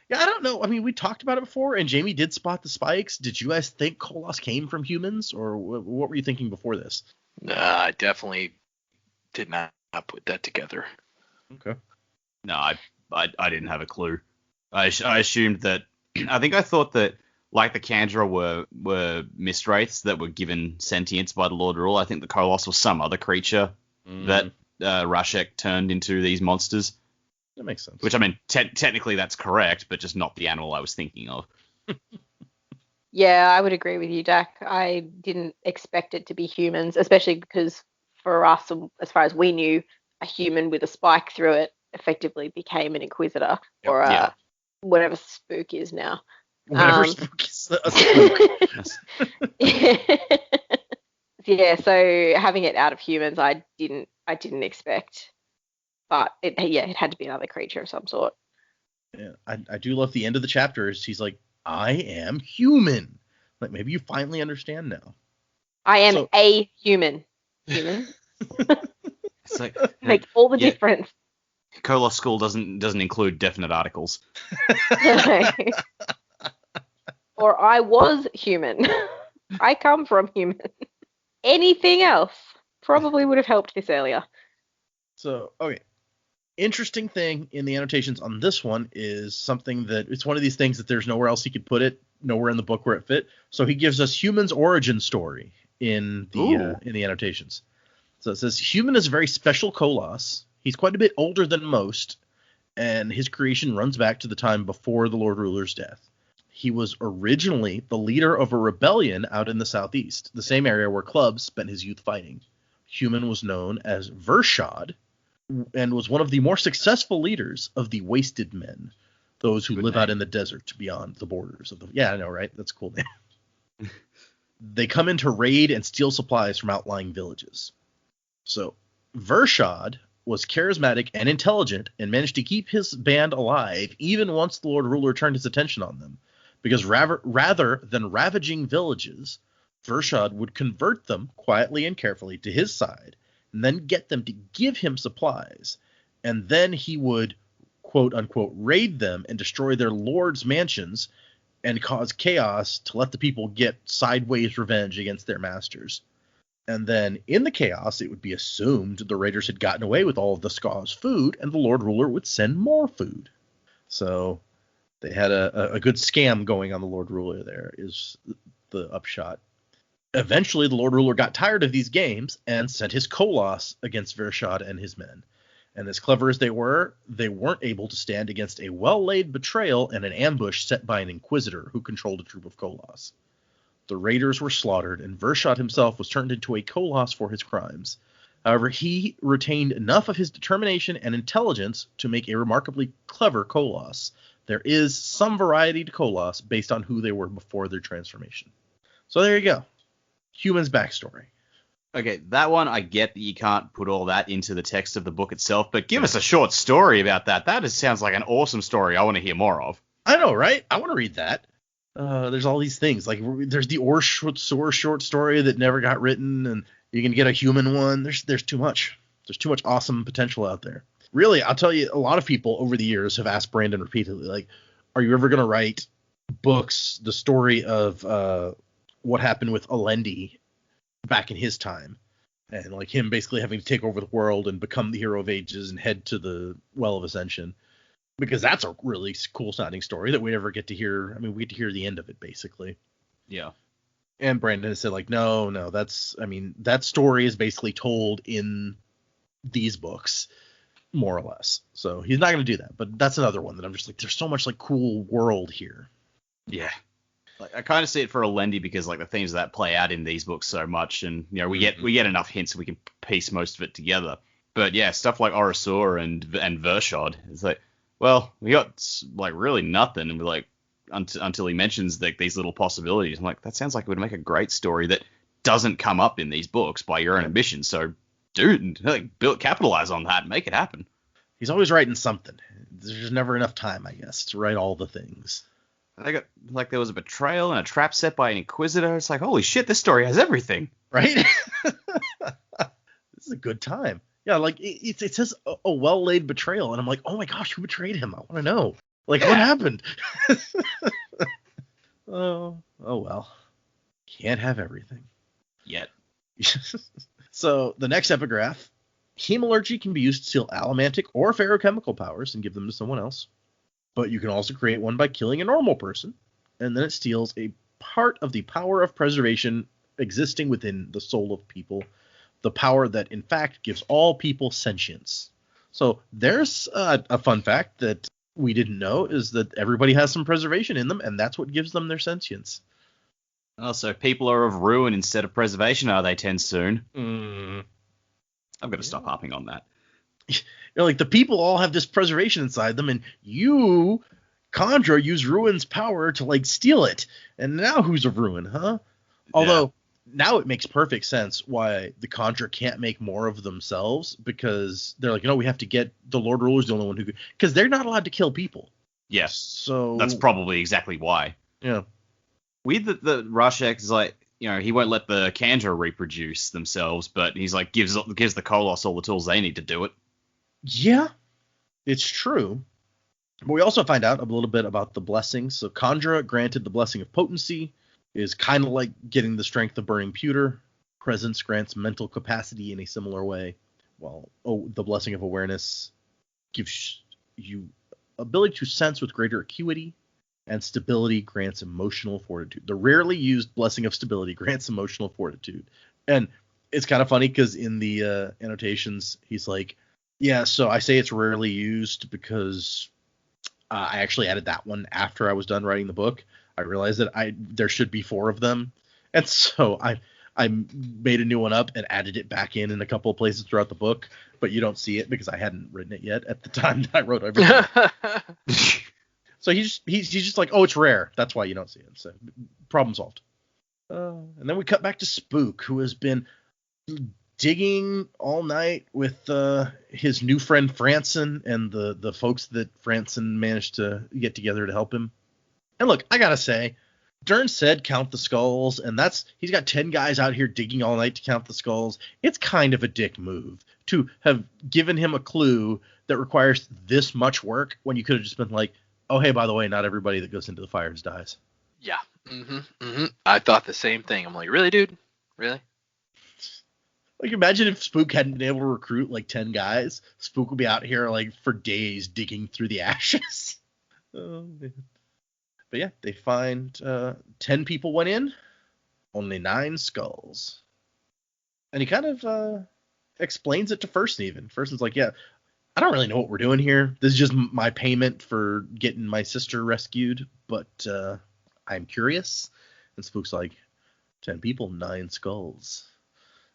Yeah, I don't know. I mean, we talked about it before, and Jamie did spot the spikes. Did you guys think Koloss came from humans, or what were you thinking before this? Nah, I definitely did not put that together. Okay. No, I didn't have a clue. I assumed that. I thought that like the Kandra were mistwraiths that were given sentience by the Lord Rule. I think the Koloss was some other creature that Rashek turned into these monsters. That makes sense. Which, I mean, technically that's correct, but just not the animal I was thinking of. Yeah, I would agree with you, Dak. I didn't expect it to be humans, especially because for us, as far as we knew, a human with a spike through it effectively became an Inquisitor or whatever Spook is now. Whatever Spook is. A spook. Yeah, so having it out of humans, I didn't expect, but it had to be another creature of some sort. Yeah, I do love the end of the chapter. He's like, I am human. Like, maybe you finally understand now. I am a human. Human. It's like, Makes all the difference. Koloss school doesn't include definite articles. Or I was human. I come from human. Anything else probably would have helped this earlier. So, okay. Interesting thing in the annotations on this one is something that it's one of these things that there's nowhere else he could put it, nowhere in the book where it fit. So he gives us human's origin story in the annotations. So it says human is a very special Koloss. He's quite a bit older than most, and his creation runs back to the time before the Lord Ruler's death. He was originally the leader of a rebellion out in the southeast, the same area where Club spent his youth fighting. Human was known as Vershad, and was one of the more successful leaders of the Wasted Men, those who live out in the desert beyond the borders of the... Yeah, I know, right? That's a cool name. They come in to raid and steal supplies from outlying villages. So, Vershad was charismatic and intelligent and managed to keep his band alive even once the Lord Ruler turned his attention on them, because rather than ravaging villages, Vershad would convert them quietly and carefully to his side, and then get them to give him supplies, and then he would, quote-unquote, raid them and destroy their lord's mansions and cause chaos to let the people get sideways revenge against their masters. And then, in the chaos, it would be assumed the raiders had gotten away with all of the Skaw's food, and the Lord Ruler would send more food. So, they had a good scam going on the Lord Ruler there, is the upshot. Eventually, the Lord Ruler got tired of these games and sent his Koloss against Vershad and his men. And as clever as they weren't able to stand against a well-laid betrayal and an ambush set by an inquisitor who controlled a troop of Koloss. The raiders were slaughtered, and Vershad himself was turned into a Koloss for his crimes. However, he retained enough of his determination and intelligence to make a remarkably clever Koloss. There is some variety to Koloss based on who they were before their transformation. So there you go. Human's backstory. Okay, that one, I get that you can't put all that into the text of the book itself, but give us a short sory about that. That sounds like an awesome story I want to hear more of. I know, right? I want to read that. There's all these things. Like, there's the Soar short story that never got written, and you can get a human one. There's too much. There's too much awesome potential out there. Really, I'll tell you, a lot of people over the years have asked Brandon repeatedly, like, are you ever going to write books, the story of what happened with Alendi back in his time, and like him basically having to take over the world and become the hero of ages and head to the Well of Ascension, because that's a really cool sounding story that we never get to hear. I mean, we get to hear the end of it basically. Yeah. And Brandon has said like, no, that story is basically told in these books, more or less. So he's not going to do that, but that's another one that I'm just like, there's so much like cool world here. Yeah. Like, I kind of see it for Alendi because like the themes of that play out in these books so much, and you know we get enough hints so we can piece most of it together. But yeah, stuff like Orasur and Vershad, it's like, well, we got like really nothing, and we're like until he mentions like these little possibilities. I'm like, that sounds like it would make a great story that doesn't come up in these books by your own admission. So, dude, like capitalize on that, and make it happen. He's always writing something. There's never enough time, I guess, to write all the things. I got like there was a betrayal and a trap set by an inquisitor. It's like, holy shit, this story has everything, right? This is a good time. Yeah, like it says a well-laid betrayal, and I'm like, oh my gosh, who betrayed him? I want to know. Like, what happened? Oh well. Can't have everything. Yet. So the next epigraph: hemalurgy can be used to steal allomantic or ferrochemical powers and give them to someone else. But you can also create one by killing a normal person, and then it steals a part of the power of preservation existing within the soul of people, the power that, in fact, gives all people sentience. So there's a fun fact that we didn't know, is that everybody has some preservation in them, and that's what gives them their sentience. Oh, so people are of ruin instead of preservation, are they, 10 soon? I'm going to stop harping on that. You know, like the people all have this preservation inside them, and you Kandra used Ruin's power to like steal it, and now who's a Ruin, huh? Although now it makes perfect sense why the Kandra can't make more of themselves, because they're like, we have to get the Lord Ruler's the only one who could, because they're not allowed to kill people. Yes. So that's probably exactly why. Yeah. Weird that the Rashek is like, he won't let the Kandra reproduce themselves, but he's like gives the Koloss all the tools they need to do it. Yeah, it's true. But we also find out a little bit about the blessings. So Kandra granted the blessing of potency, is kind of like getting the strength of burning pewter. Presence grants mental capacity in a similar way, while the blessing of awareness gives you ability to sense with greater acuity, and stability grants emotional fortitude. The rarely used blessing of stability grants emotional fortitude. And it's kind of funny because in the annotations, he's like, yeah, so I say it's rarely used because I actually added that one after I was done writing the book. I realized that there should be 4 of them. And so I made a new one up and added it back in a couple of places throughout the book, but you don't see it because I hadn't written it yet at the time that I wrote everything. So he's just like, it's rare. That's why you don't see it. So problem solved. And then we cut back to Spook, who has been digging all night with his new friend Franson and the folks that Franson managed to get together to help him. And look, I gotta say, Dern said count the skulls, and he's got 10 guys out here digging all night to count the skulls. It's kind of a dick move to have given him a clue that requires this much work when you could have just been like, oh, hey, by the way, not everybody that goes into the fires dies. Yeah. Mm-hmm. I thought the same thing. I'm like, really, dude? Really? Like, imagine if Spook hadn't been able to recruit like 10 guys. Spook would be out here like for days digging through the ashes. Oh, man. But yeah, they find 10 people went in, only 9 skulls. And he kind of explains it to First even. Firston's like, yeah, I don't really know what we're doing here. This is just my payment for getting my sister rescued, but I'm curious. And Spook's like, 10 people, 9 skulls.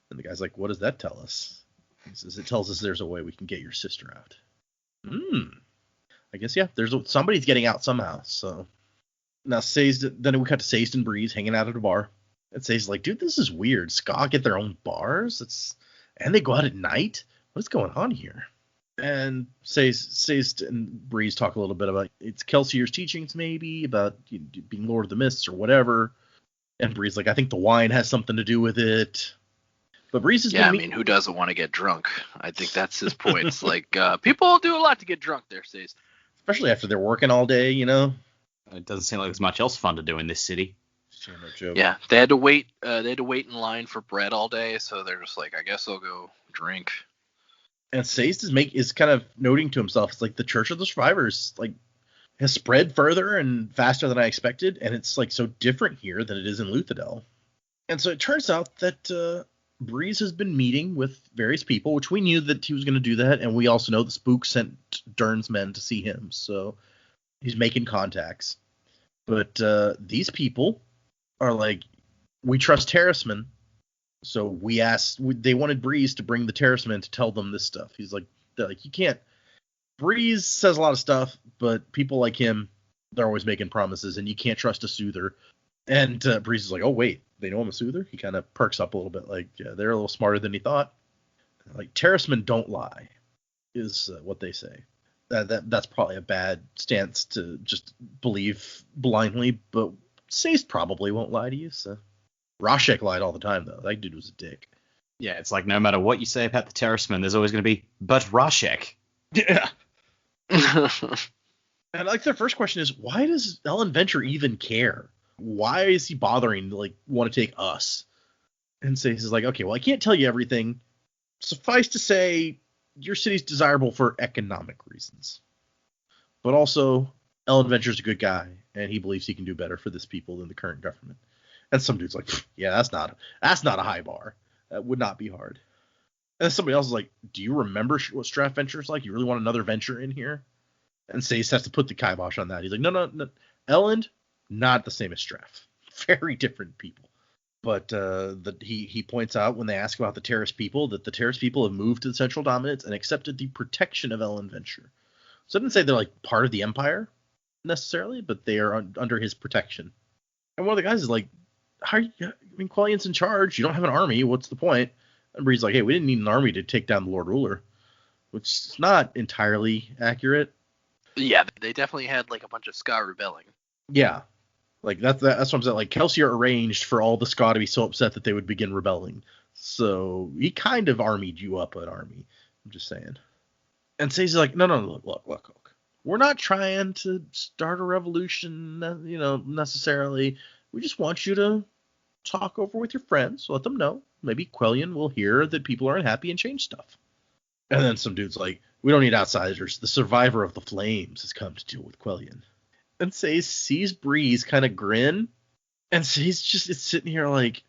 And the guy's like, what does that tell us? He says, it tells us there's a way we can get your sister out. I guess, yeah, somebody's getting out somehow, so... Now, then we cut to Sazed and Breeze hanging out at a bar. And Sazed's like, dude, this is weird. Ska get their own bars? And they go out at night? What's going on here? And Sazed and Breeze talk a little bit about it's Kelsier's teachings, maybe, about being Lord of the Mists or whatever. And Breeze's like, I think the wine has something to do with it. But Breeze is who doesn't want to get drunk? I think that's his point. It's like, people do a lot to get drunk there, Sazed. Especially after they're working all day, It doesn't seem like there's much else fun to do in this city. Yeah, they had to wait. In line for bread all day, so they're just like, I guess I'll go drink. And Sazed is kind of noting to himself, it's like the Church of the Survivors has spread further and faster than I expected, and it's like so different here than it is in Luthadel. And so it turns out that Breeze has been meeting with various people, which we knew that he was going to do that, and we also know the Spook sent Dern's men to see him, so he's making contacts. But these people are like, we trust Terracemen, so they wanted Breeze to bring the Terracemen to tell them this stuff. They're like, you can't. Breeze says a lot of stuff, but people like him, they're always making promises, and you can't trust a soother. And Breeze is like, oh, wait, they know I'm a soother? He kind of perks up a little bit, like, yeah, they're a little smarter than he thought. Like, Terracemen don't lie, is what they say. That's probably a bad stance to just believe blindly, but Sazed probably won't lie to you, so. Rashek lied all the time, though. That dude was a dick. Yeah, it's like no matter what you say about the Terracemen, there's always going to be, but Rashek. Yeah. And like their first question is, why does Ellen Venture even care? Why is he bothering to want to take us? And Sazed is like, okay, well, I can't tell you everything. Suffice to say, your city's desirable for economic reasons. But also, Ellen Venture's a good guy, and he believes he can do better for this people than the current government. And some dude's like, yeah, that's not a high bar. That would not be hard. And then somebody else is like, do you remember what Straff Venture's like? You really want another venture in here? And Sazed has to put the kibosh on that. He's like, no. Ellen, not the same as Straff. Very different people. But he points out when they ask about the Terrace people that the Terrace people have moved to the Central Dominance and accepted the protection of Ellen Venture. So it didn't say they're like part of the Empire, necessarily, but they are under his protection. And one of the guys is like, "How are you? I mean, Quellion's in charge. You don't have an army. What's the point?" And Bree's like, "Hey, we didn't need an army to take down the Lord Ruler," which is not entirely accurate. Yeah, they definitely had like a bunch of Ska rebelling. Yeah, like that's what I'm saying. Like Kelsier arranged for all the Ska to be so upset that they would begin rebelling. So he kind of armied you up an army. I'm just saying. And Sei's like, no, look. We're not trying to start a revolution, necessarily. We just want you to talk over with your friends, let them know. Maybe Quellion will hear that people are unhappy and change stuff. And then some dude's like, we don't need outsiders. The survivor of the flames has come to deal with Quellion. And Sei sees Breeze kind of grin, and Sei's just is sitting here like,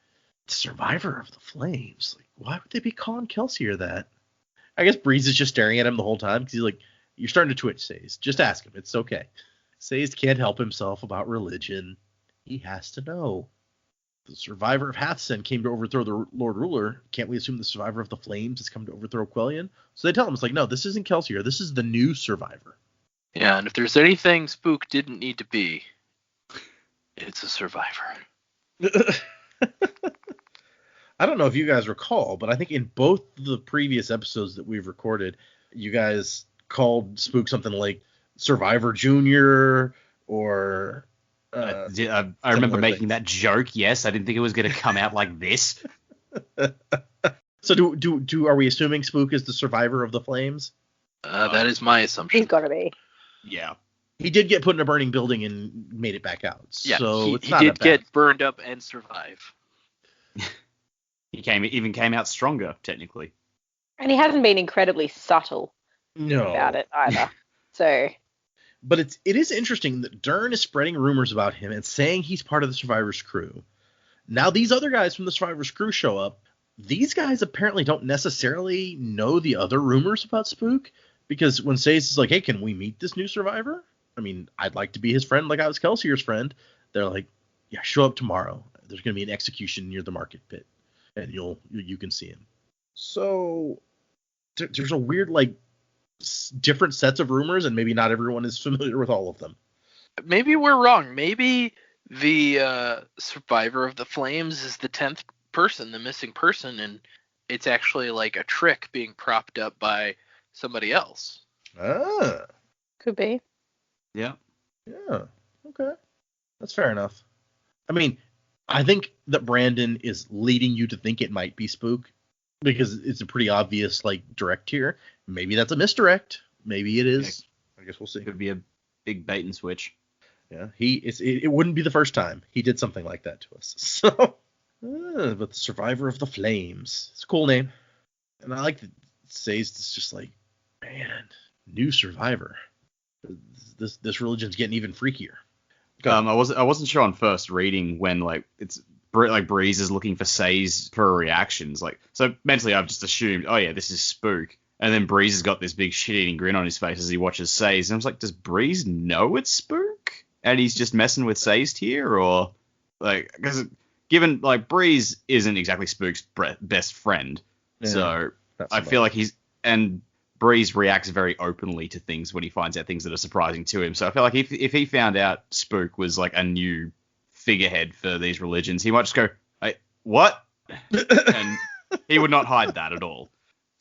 the survivor of the flames? Like, why would they be calling Kelsier that? I guess Breeze is just staring at him the whole time because he's like, you're starting to twitch, Sais. Just ask him. It's okay. Sais can't help himself about religion. He has to know. The survivor of Hathsen came to overthrow the Lord Ruler. Can't we assume the survivor of the Flames has come to overthrow Quellion? So they tell him, it's like, no, this isn't Kelsier. This is the new survivor. Yeah, and if there's anything Spook didn't need to be, it's a survivor. I don't know if you guys recall, but I think in both the previous episodes that we've recorded, you guys called Spook something like Survivor Junior or... I remember making that joke. Yes, I didn't think it was going to come out like this. So are we assuming Spook is the survivor of the flames? That is my assumption. He's got to be. Yeah. He did get put in a burning building and made it back out. Yeah, so he not did that bad. get burned up and survive. He came out stronger, technically. And he hasn't been incredibly subtle about it either. So... But it is interesting that Dern is spreading rumors about him and saying he's part of the Survivor's crew. Now these other guys from the Survivor's crew show up. These guys apparently don't necessarily know the other rumors about Spook, because when Sais is like, hey, can we meet this new survivor? I mean, I'd like to be his friend like I was Kelsier's friend. They're like, yeah, show up tomorrow. There's going to be an execution near the market pit, and you can see him. So there's a weird, like, different sets of rumors, and maybe not everyone is familiar with all of them. Maybe we're wrong. Maybe the survivor of the flames is the 10th person, the missing person, and it's actually like a trick being propped up by somebody else. Could be. Yeah. Okay, that's fair enough. I mean, I think that Brandon is leading you to think it might be Spook, because it's a pretty obvious, like, direct here. Maybe that's a misdirect. Maybe it is. I guess we'll see. Could be a big bait and switch. Yeah, it wouldn't be the first time he did something like that to us. So, but the Survivor of the Flames. It's a cool name. And I like that Sais it's just like, man, new survivor. This religion's getting even freakier. I wasn't sure on first reading when, like, it's like Breeze is looking for Sais for reactions. Like, so mentally I've just assumed, oh yeah, this is Spook. And then Breeze has got this big shit-eating grin on his face as he watches Sais. And I was like, does Breeze know it's Spook? And he's just messing with Sais here? Or, like, because given, like, Breeze isn't exactly Spook's best friend. Yeah, so I feel like and Breeze reacts very openly to things when he finds out things that are surprising to him. So I feel like if he found out Spook was, like, a new figurehead for these religions, he might just go, hey, what? And he would not hide that at all.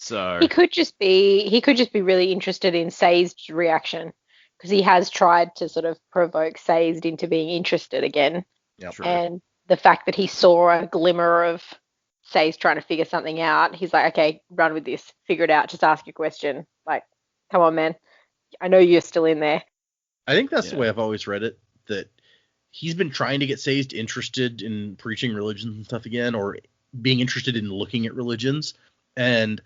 So he could just be really interested in Sazed's reaction, because he has tried to sort of provoke Sazed into being interested again. Yep. And the fact that he saw a glimmer of Sazed trying to figure something out, he's like, okay, run with this, figure it out, just ask your question. Like, come on, man, I know you're still in there. I think that's the way I've always read it, that he's been trying to get Sazed interested in preaching religions and stuff again, or being interested in looking at religions. And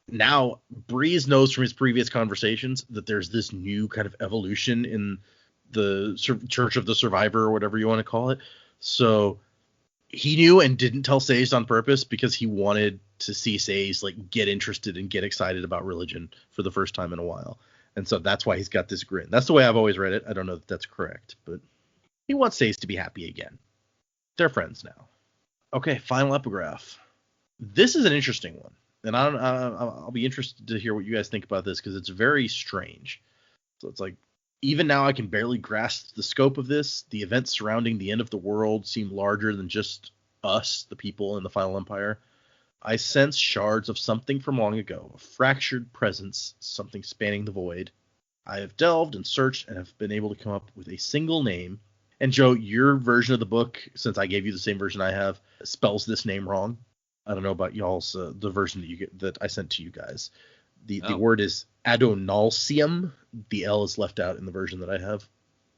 now Breeze knows from his previous conversations that there's this new kind of evolution in the Church of the Survivor, or whatever you want to call it. So he knew and didn't tell Sazed on purpose, because he wanted to see Sazed, like, get interested and get excited about religion for the first time in a while. And so that's why he's got this grin. That's the way I've always read it. I don't know if that's correct, but he wants Sazed to be happy again. They're friends now. Okay, final epigraph. This is an interesting one. And I'll be interested to hear what you guys think about this, because it's very strange. So it's like, Even now, I can barely grasp the scope of this. The events surrounding the end of the world seem larger than just us, the people in the Final Empire. I sense shards of something from long ago, a fractured presence, something spanning the void. I have delved and searched and have been able to come up with a single name. And Joe, your version of the book, since I gave you the same version I have, spells this name wrong. I don't know about y'all's, the version that I sent to you guys. The word is Adonalsium. The L is left out in the version that I have.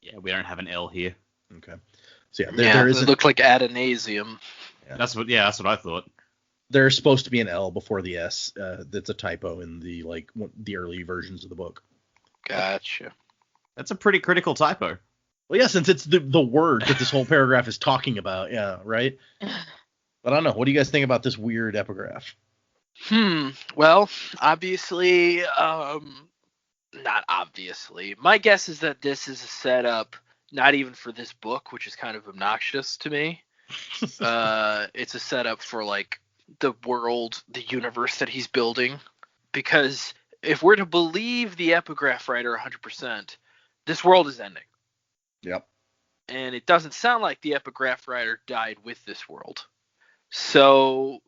Yeah, we don't have an L here. Okay. So there is. It looked like Adonasium. Yeah. That's what I thought. There's supposed to be an L before the S. That's a typo in the early versions of the book. Gotcha. That's a pretty critical typo. Well, yeah, since it's the word that this whole paragraph is talking about. Yeah, right? But I don't know. What do you guys think about this weird epigraph? Well, obviously, not obviously. My guess is that this is a setup, not even for this book, which is kind of obnoxious to me. It's a setup for like the world, the universe that he's building. Because if we're to believe the epigraph writer 100%, this world is ending. Yep. And it doesn't sound like the epigraph writer died with this world. So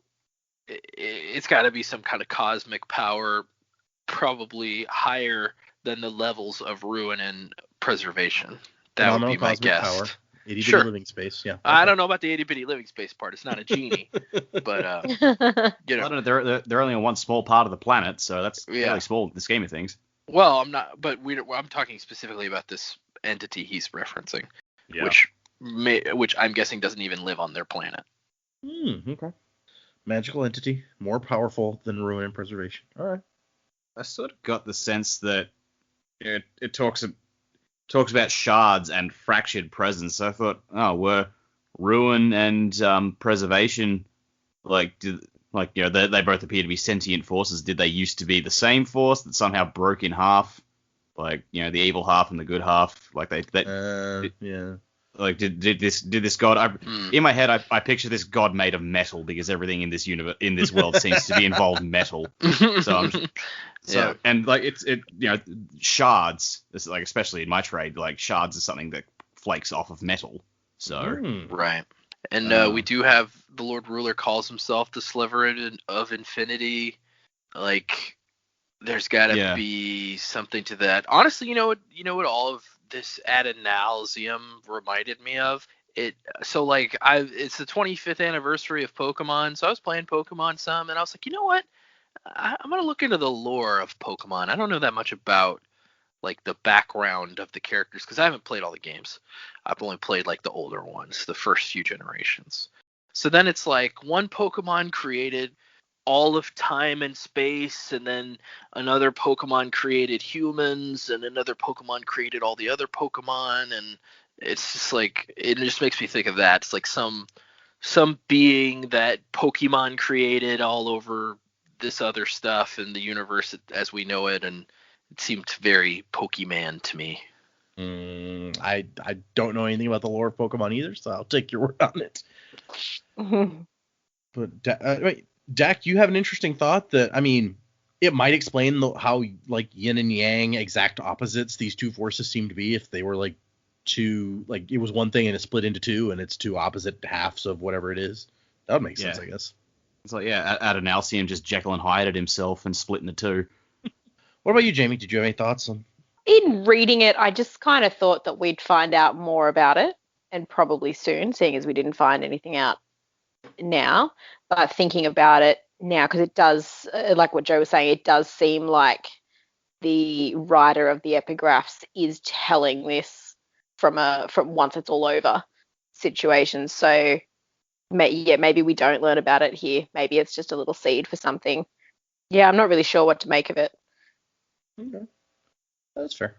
it's got to be some kind of cosmic power, probably higher than the levels of ruin and preservation. That would be my guess. Power. Itty-bitty living space, yeah. Okay. I don't know about the itty-bitty living space part. It's not a genie. But, I don't know. They're only on one small part of the planet, so that's fairly small in the scheme of things. Well, I'm not, but I'm talking specifically about this entity he's referencing, which I'm guessing doesn't even live on their planet. Okay. Magical entity, more powerful than ruin and preservation. All right. I sort of got the sense that it talks about shards and fractured presence. I thought, were ruin and preservation they both appear to be sentient forces. Did they used to be the same force that somehow broke in half? Like, the evil half and the good half. Like yeah. Like, did this god? In my head, I picture this god made of metal because everything in this world seems to be involved metal. And like it's shards. This is like, especially in my trade, like shards is something that flakes off of metal. So right. And we do have the Lord Ruler calls himself the Sliver of Infinity. Like, there's got to be something to that. Honestly, you know what all of this Adonalsium reminded me of? It's the 25th anniversary of Pokemon, so I was playing Pokemon some, and I was like, you know what? I'm gonna look into the lore of Pokemon. I don't know that much about like the background of the characters because I haven't played all the games. I've only played like the older ones, the first few generations. So then it's like one Pokemon created all of time and space, and then another Pokemon created humans, and another Pokemon created all the other Pokemon, and it's just like, it just makes me think of that. It's like some being that Pokemon created all over this other stuff in the universe as we know it, and it seemed very Pokemon to me. I don't know anything about the lore of Pokemon either, so I'll take your word on it. But wait, Dak, you have an interesting thought that, I mean, it might explain how like yin and yang, exact opposites, these two forces seem to be if they were like two, like it was one thing and it split into two and it's two opposite halves of whatever it is. That would make sense, I guess. It's like, Adonalsium just Jekyll and Hyde himself and split into two. What about you, Jamie? Did you have any thoughts on? In reading it, I just kind of thought that we'd find out more about it, and probably soon, seeing as we didn't find anything out now. But thinking about it now, because it does, like what Joe was saying, it does seem like the writer of the epigraphs is telling this from once it's all over situation. So maybe we don't learn about it here. Maybe it's just a little seed for something. Yeah, I'm not really sure what to make of it. Okay, that's fair.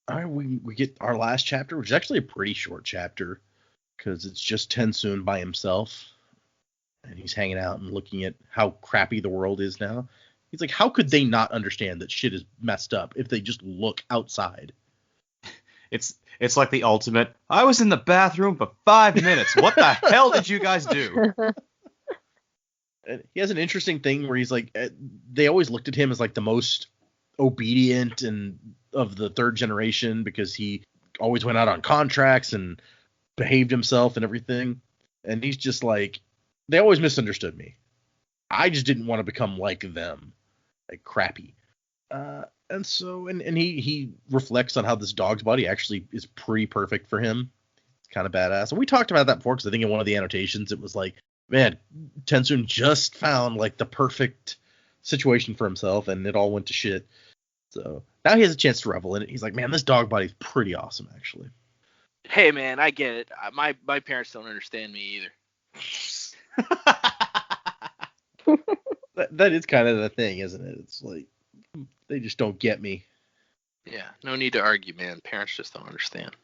All right, we get our last chapter, which is actually a pretty short chapter because it's just Tensoon by himself, and he's hanging out and looking at how crappy the world is now. He's like, how could they not understand that shit is messed up if they just look outside? It's like the ultimate, I was in the bathroom for 5 minutes. What the hell did you guys do? And he has an interesting thing where he's like, they always looked at him as like the most obedient and of the third generation because he always went out on contracts and behaved himself and everything. And he's just like, they always misunderstood me. I just didn't want to become like them, like crappy. And so, and he reflects on how this dog's body actually is pretty perfect for him. It's kind of badass. And we talked about that before, because I think in one of the annotations, it was like, man, Tensoon just found like the perfect situation for himself, and it all went to shit. So now he has a chance to revel in it. He's like, man, this dog body's pretty awesome, actually. Hey, man, I get it. My parents don't understand me either. That is kind of the thing, isn't it? It's like, they just don't get me. Yeah, no need to argue, man. Parents just don't understand.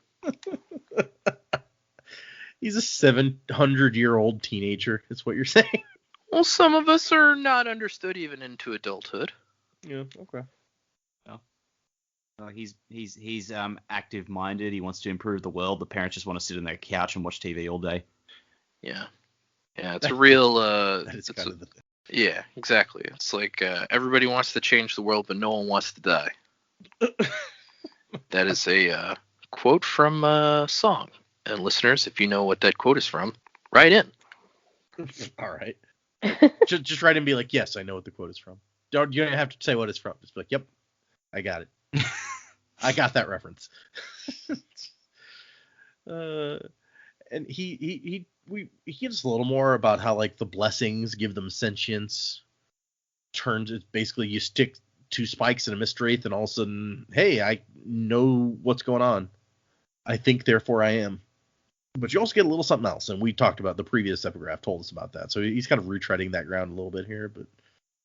He's a 700-year-old teenager, is what you're saying. Well, some of us are not understood even into adulthood. Yeah, okay. He's active-minded. He wants to improve the world. The parents just want to sit on their couch and watch TV all day. Yeah, it's a real. That is kind of the thing. Yeah, exactly. It's like everybody wants to change the world, but no one wants to die. That is a quote from a song. And listeners, if you know what that quote is from, write in. All right. just write in and be like, yes, I know what the quote is from. You don't have to say what it's from. Just be like, yep, I got it. I got that reference. And he gives a little more about how, like, the blessings give them sentience. Turns it basically, you stick two spikes in a Mistwraith, and all of a sudden, hey, I know what's going on. I think, therefore I am. But you also get a little something else, and we talked about the previous epigraph told us about that. So he's kind of retreading that ground a little bit here, but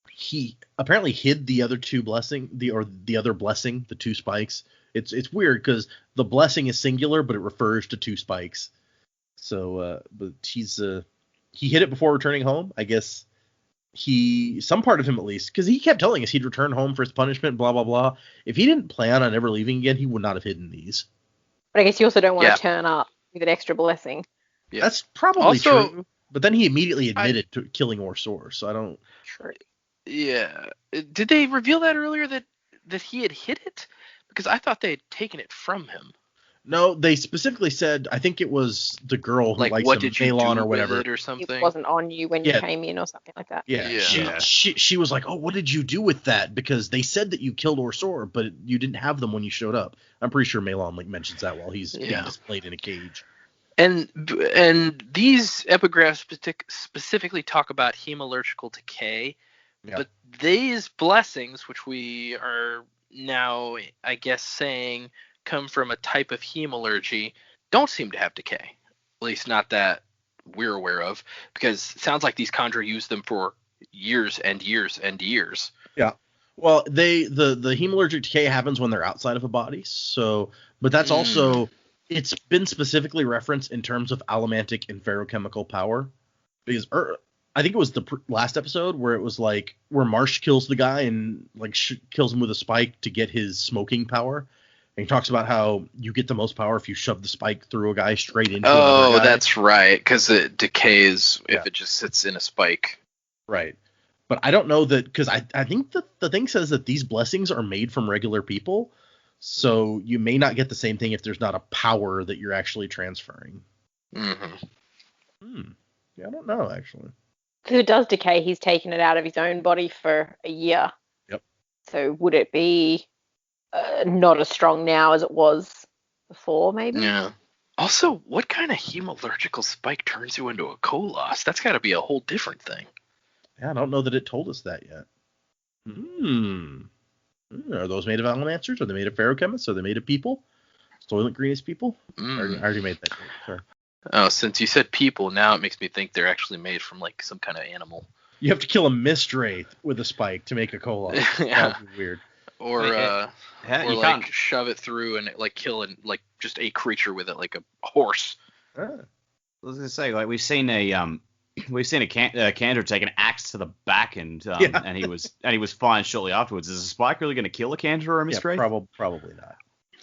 he apparently hid the other two blessing, the other blessing, the two spikes. It's weird because the blessing is singular, but it refers to two spikes. So, but he hid it before returning home. I guess some part of him at least, because he kept telling us he'd return home for his punishment, blah, blah, blah. If he didn't plan on ever leaving again, he would not have hidden these. But I guess you also don't want to turn up with an extra blessing. Yeah. That's probably also true. But then he immediately admitted to killing Orsor, so I don't... True. Yeah. Did they reveal that earlier that he had hid it? Because I thought they had taken it from him. No, they specifically said, I think it was the girl who like, likes what him, did you Malon do or whatever. with it or something? It wasn't on you when you came in or something like that. Yeah. Yeah. She was like, oh, what did you do with that? Because they said that you killed Orsor, but you didn't have them when you showed up. I'm pretty sure Malon mentions that while he's being displayed in a cage. And these epigraphs specifically talk about hemalurgical decay, but these blessings, which we are now, I guess, saying come from a type of hemalurgy, don't seem to have decay. At least not that we're aware of, because it sounds like these Khandra use them for years and years and years. Yeah. Well, the hemalurgic decay happens when they're outside of a body. So, but that's also, it's been specifically referenced in terms of allomantic and ferrochemical power, because I think it was the last episode where it was like where Marsh kills the guy and like kills him with a spike to get his smoking power. And he talks about how you get the most power if you shove the spike through a guy straight into another guy. That's right, because it decays if it just sits in a spike. Right. But I don't know that, because I think the thing says that these blessings are made from regular people, so you may not get the same thing if there's not a power that you're actually transferring. Mm-hmm. Yeah, I don't know, actually. Because if it does decay, he's taken it out of his own body for a year. Yep. So would it be not as strong now as it was before, maybe? Yeah. Also, what kind of hemalurgical spike turns you into a Koloss? That's got to be a whole different thing. Yeah, I don't know that it told us that yet. Are those made of allomancers? Are they made of ferrochemists? Are they made of people? Soylent Green is people? I already made that. Sorry. Oh, since you said people, now it makes me think they're actually made from like some kind of animal. You have to kill a Mistwraith with a spike to make a Koloss. Yeah. That would be weird. Or can't shove it through and like kill just a creature with it, like a horse. I was gonna say, like we've seen a Khandra take an axe to the back and he was fine shortly afterwards. Is a spike really going to kill a Khandra or a Mistwraith? Probably not.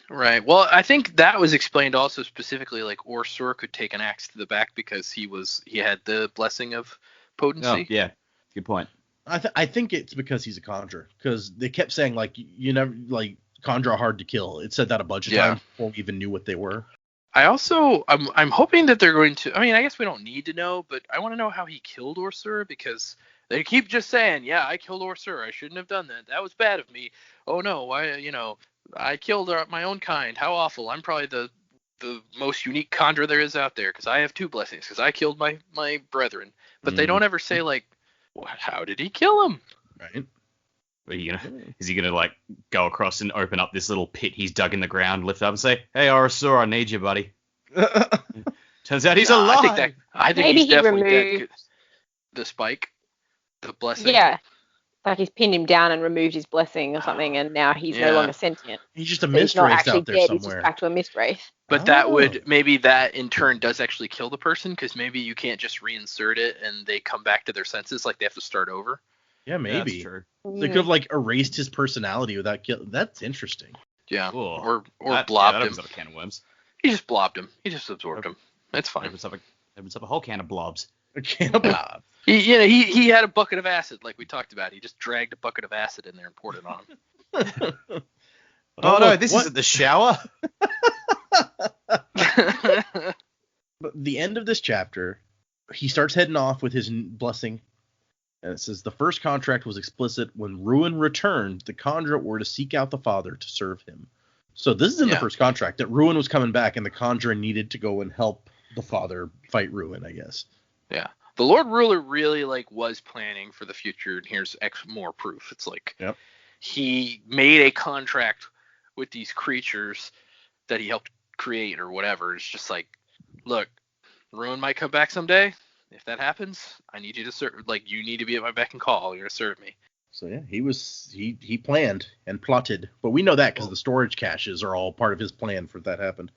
Right. Well, I think that was explained also specifically, like Orsor could take an axe to the back because he had the blessing of potency. Oh, yeah. Good point. I think it's because he's a conjurer, because they kept saying like you never like conjure are hard to kill. It said that a bunch of times before we even knew what they were. I'm hoping that they're going to. I mean, I guess we don't need to know, but I want to know how he killed Orsur, because they keep just saying, "Yeah, I killed Orsur. I shouldn't have done that. That was bad of me. Oh no, I killed my own kind. How awful. I'm probably the most unique conjurer there is out there because I have 2 blessings because I killed my brethren." But they don't ever say like, how did he kill him? Right. Is he gonna like go across and open up this little pit he's dug in the ground, lift up and say, "Hey, Orsur, I need you, buddy." Turns out he's alive. I think Maybe he's he definitely removed dead. The spike, the blessing. Yeah. Like he's pinned him down and removed his blessing or something, and now he's no longer sentient. He's just a So mist he's not wraith actually out there dead. somewhere. He's just back to a mist wraith. But that in turn does actually kill the person, because maybe you can't just reinsert it and they come back to their senses, like they have to start over. Yeah, maybe. That's true. They could have like erased his personality without killing. That's interesting. Yeah. Cool. Or blobbed him. That a can of worms. He just blobbed him. He just absorbed him. That's fine. Opens up a whole can of blobs. A can of blobs. He had a bucket of acid, like we talked about. He just dragged a bucket of acid in there and poured it on him. Oh no, this isn't the shower. But the end of this chapter, he starts heading off with his blessing. And it says, the first contract was explicit. When Ruin returned, the conjurer were to seek out the father to serve him. So this is in the first contract, that Ruin was coming back and the conjurer needed to go and help the father fight Ruin, I guess. Yeah. The Lord Ruler really was planning for the future, and here's more proof. It's like he made a contract with these creatures that he helped create or whatever. It's just like, look, Ruin might come back someday. If that happens, I need you to serve. Like, you need to be at my beck and call. You're gonna serve me. So yeah, he planned and plotted, but we know that because the storage caches are all part of his plan for that happened.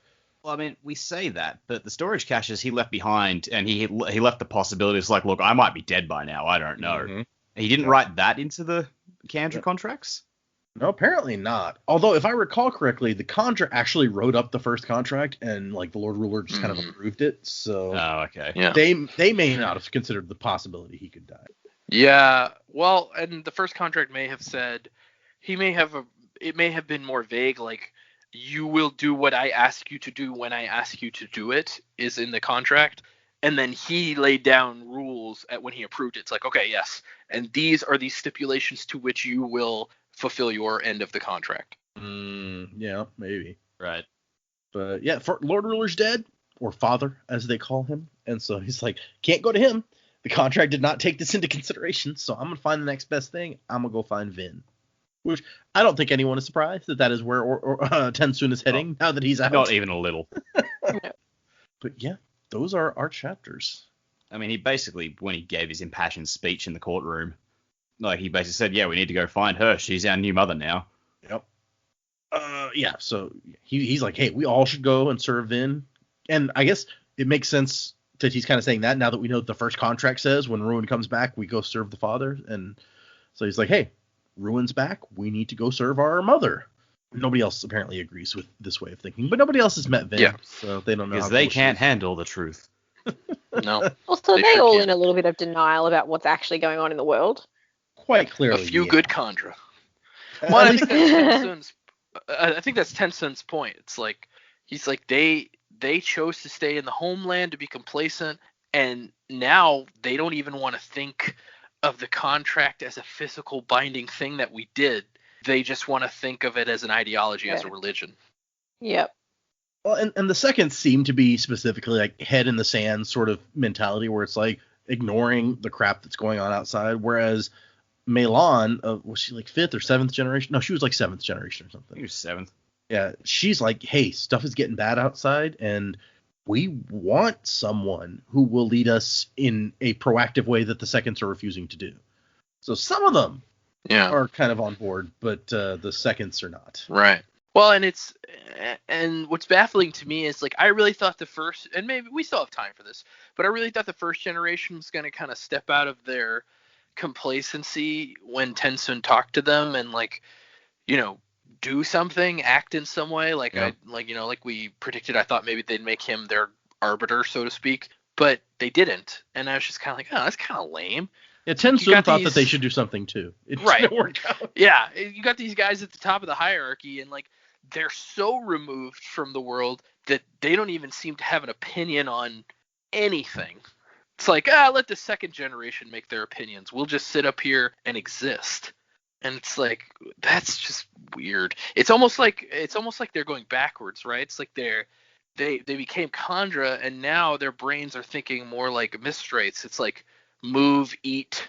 Well, I mean, we say that, but the storage caches he left behind, and he left the possibilities like, look, I might be dead by now. I don't know. Mm-hmm. He didn't write that into the Kandra contracts? No, apparently not. Although, if I recall correctly, the Kandra actually wrote up the first contract, and like the Lord Ruler just kind of approved it. So, okay. Yeah. They may not have considered the possibility he could die. Yeah. Well, and the first contract may have said it may have been more vague, like, you will do what I ask you to do when I ask you to do it is in the contract. And then he laid down rules when he approved it. It's like, okay, yes. And these are the stipulations to which you will fulfill your end of the contract. Yeah, maybe. Right. But yeah, Lord Ruler's dead, or father, as they call him. And so he's like, can't go to him. The contract did not take this into consideration. So I'm going to find the next best thing. I'm going to go find Vin. Which I don't think anyone is surprised that is where Tensoon is heading now that he's out. Not even a little. But yeah, those are our chapters. I mean, he basically, when he gave his impassioned speech in the courtroom, like he basically said, yeah, we need to go find her. She's our new mother now. Yep. Yeah, so he's like, hey, we all should go and serve Vin. And I guess it makes sense that he's kind of saying that now that we know what the first contract says. When Ruin comes back, we go serve the father. And so he's like, hey, Ruin's back. We need to go serve our mother. Nobody else apparently agrees with this way of thinking, but nobody else has met Vin, so they don't know. Because they can't handle the truth. No. Also, they all in a little bit of denial about what's actually going on in the world. Quite clearly. A few good Kandra. Well, I think that's Tensoon's point. It's like, he's like, they chose to stay in the homeland to be complacent, and now they don't even want to think of the contract as a physical binding thing that we did. They just want to think of it as an ideology, as a religion. Yep. Well, and the second seem to be specifically like head in the sand sort of mentality, where it's like ignoring the crap that's going on outside. Whereas Melan, was she like 5th or 7th generation? No, she was like 7th generation or something. He was 7th. Yeah, she's like, hey, stuff is getting bad outside, and we want someone who will lead us in a proactive way that the seconds are refusing to do. So some of them are kind of on board, but the seconds are not. Right. Well, and what's baffling to me is, like, I really thought the first, and maybe we still have time for this, but I really thought the first generation was going to kind of step out of their complacency when Tensoon talked to them and, like, do something, act in some way. Like, like we predicted, I thought maybe they'd make him their arbiter, so to speak, but they didn't. And I was just kind of like, oh, that's kind of lame. Yeah, Ten You got Sun thought that they these- should do something too. It Right. didn't work out. Yeah, you got these guys at the top of the hierarchy, and like they're so removed from the world that they don't even seem to have an opinion on anything. It's like, let the second generation make their opinions. We'll just sit up here and exist. And it's like, that's just weird. It's almost like they're going backwards, right? It's like they became Khandra, and now their brains are thinking more like Mistrates. It's like move, eat.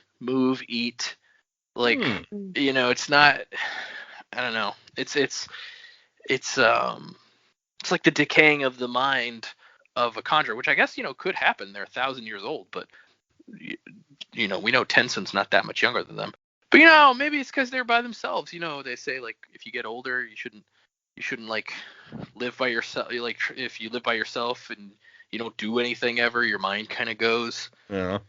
Like, it's not. I don't know. It's like the decaying of the mind of a Khandra, which I guess could happen. They're 1,000 years old, but we know Tensun's not that much younger than them. But maybe it's because they're by themselves. They say like if you get older, you shouldn't like live by yourself. Like if you live by yourself and you don't do anything ever, your mind kind of goes. Yeah.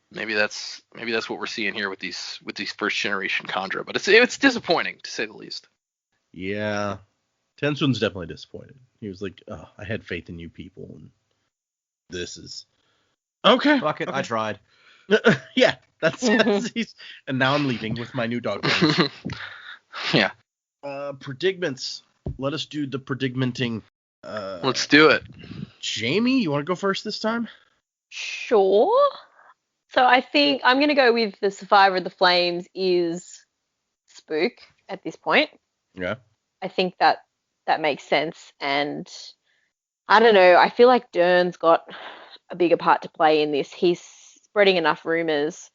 Maybe that's what we're seeing here with these first generation Khandra. But it's disappointing to say the least. Yeah. Tensun's definitely disappointed. He was like, "Oh, I had faith in you people, and this is okay." Fuck it, okay. I tried. Yeah, that's and now I'm leaving with my new dog. Yeah. Predicments. Let us do the predicmenting. Let's do it. Jamie, you want to go first this time? Sure. So I think I'm going to go with the survivor of the flames is Spook at this point. Yeah. I think that makes sense. And I don't know. I feel like Dern's got a bigger part to play in this. He's spreading enough rumors,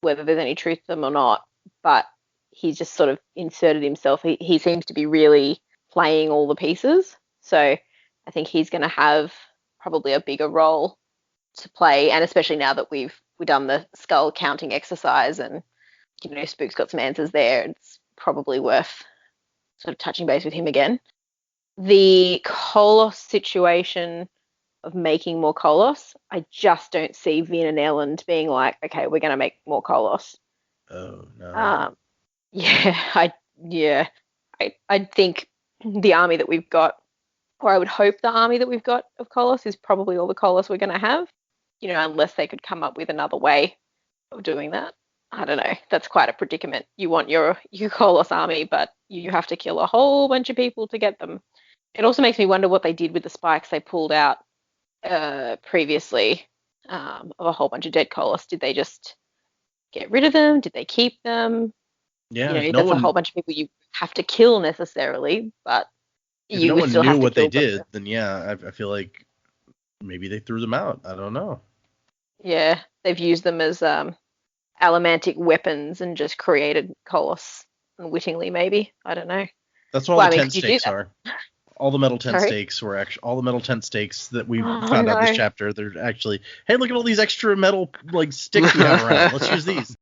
whether there's any truth to them or not, but he's just sort of inserted himself. He seems to be really playing all the pieces. So I think he's going to have probably a bigger role to play, and especially now that we've done the skull counting exercise and Spook's got some answers there, it's probably worth sort of touching base with him again. The Koloss situation of making more Koloss, I just don't see Vin and Elend being like, okay, we're going to make more Koloss. Oh no. I think the army that we've got, or I would hope the army that we've got of Koloss is probably all the Koloss we're going to have, unless they could come up with another way of doing that. I don't know. That's quite a predicament. You want your Koloss army, but you have to kill a whole bunch of people to get them. It also makes me wonder what they did with the spikes they pulled out previously of a whole bunch of dead Koloss. Did they just get rid of them? Did they keep them? Yeah. That's a whole bunch of people you have to kill necessarily, but if you no would one still have knew to what kill they them. did, then yeah, I feel like maybe they threw them out. I don't know. Yeah, they've used them as allomantic weapons and just created Koloss unwittingly, maybe. I don't know. That's what all the tent stakes are. All the metal tent Sorry? stakes were actually all the metal tent stakes that we Oh, found out this no. chapter. They're actually, hey, look at all these extra metal like sticks we have around. Let's use these. In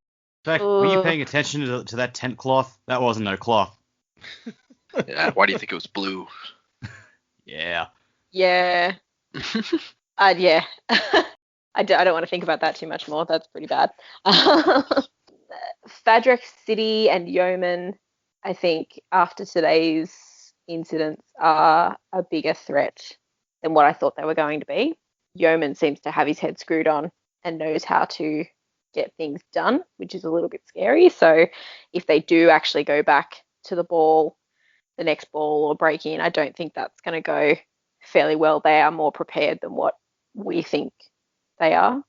fact, were you Ugh. paying attention to that tent cloth? That wasn't no cloth. Yeah, why do you think it was blue? Yeah. Yeah. Yeah. I don't want to think about that too much more. That's pretty bad. Fadrex City and Yeoman, I think, after today's incidents, are a bigger threat than what I thought they were going to be. Yeoman seems to have his head screwed on and knows how to get things done, which is a little bit scary. So if they do actually go back to the next ball or break in, I don't think that's going to go fairly well. They are more prepared than what we think they are.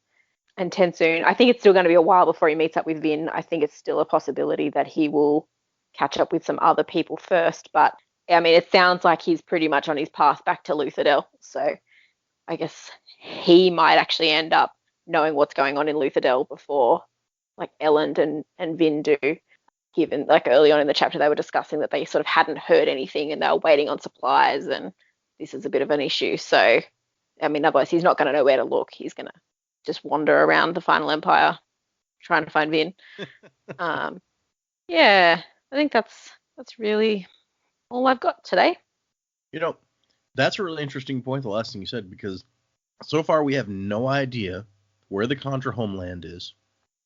And Tensoon, I think it's still going to be a while before he meets up with Vin. I think it's still a possibility that he will catch up with some other people first. But, I mean, it sounds like he's pretty much on his path back to Luthadel. So I guess he might actually end up knowing what's going on in Luthadel before, like, Elend and Vin do. Given, like, early on in the chapter, they were discussing that they sort of hadn't heard anything and they were waiting on supplies, and this is a bit of an issue. So, I mean, otherwise he's not going to know where to look. He's going to just wander around the Final Empire trying to find Vin. Yeah, I think that's really all I've got today. That's a really interesting point, the last thing you said, because so far we have no idea where the Khandra homeland is.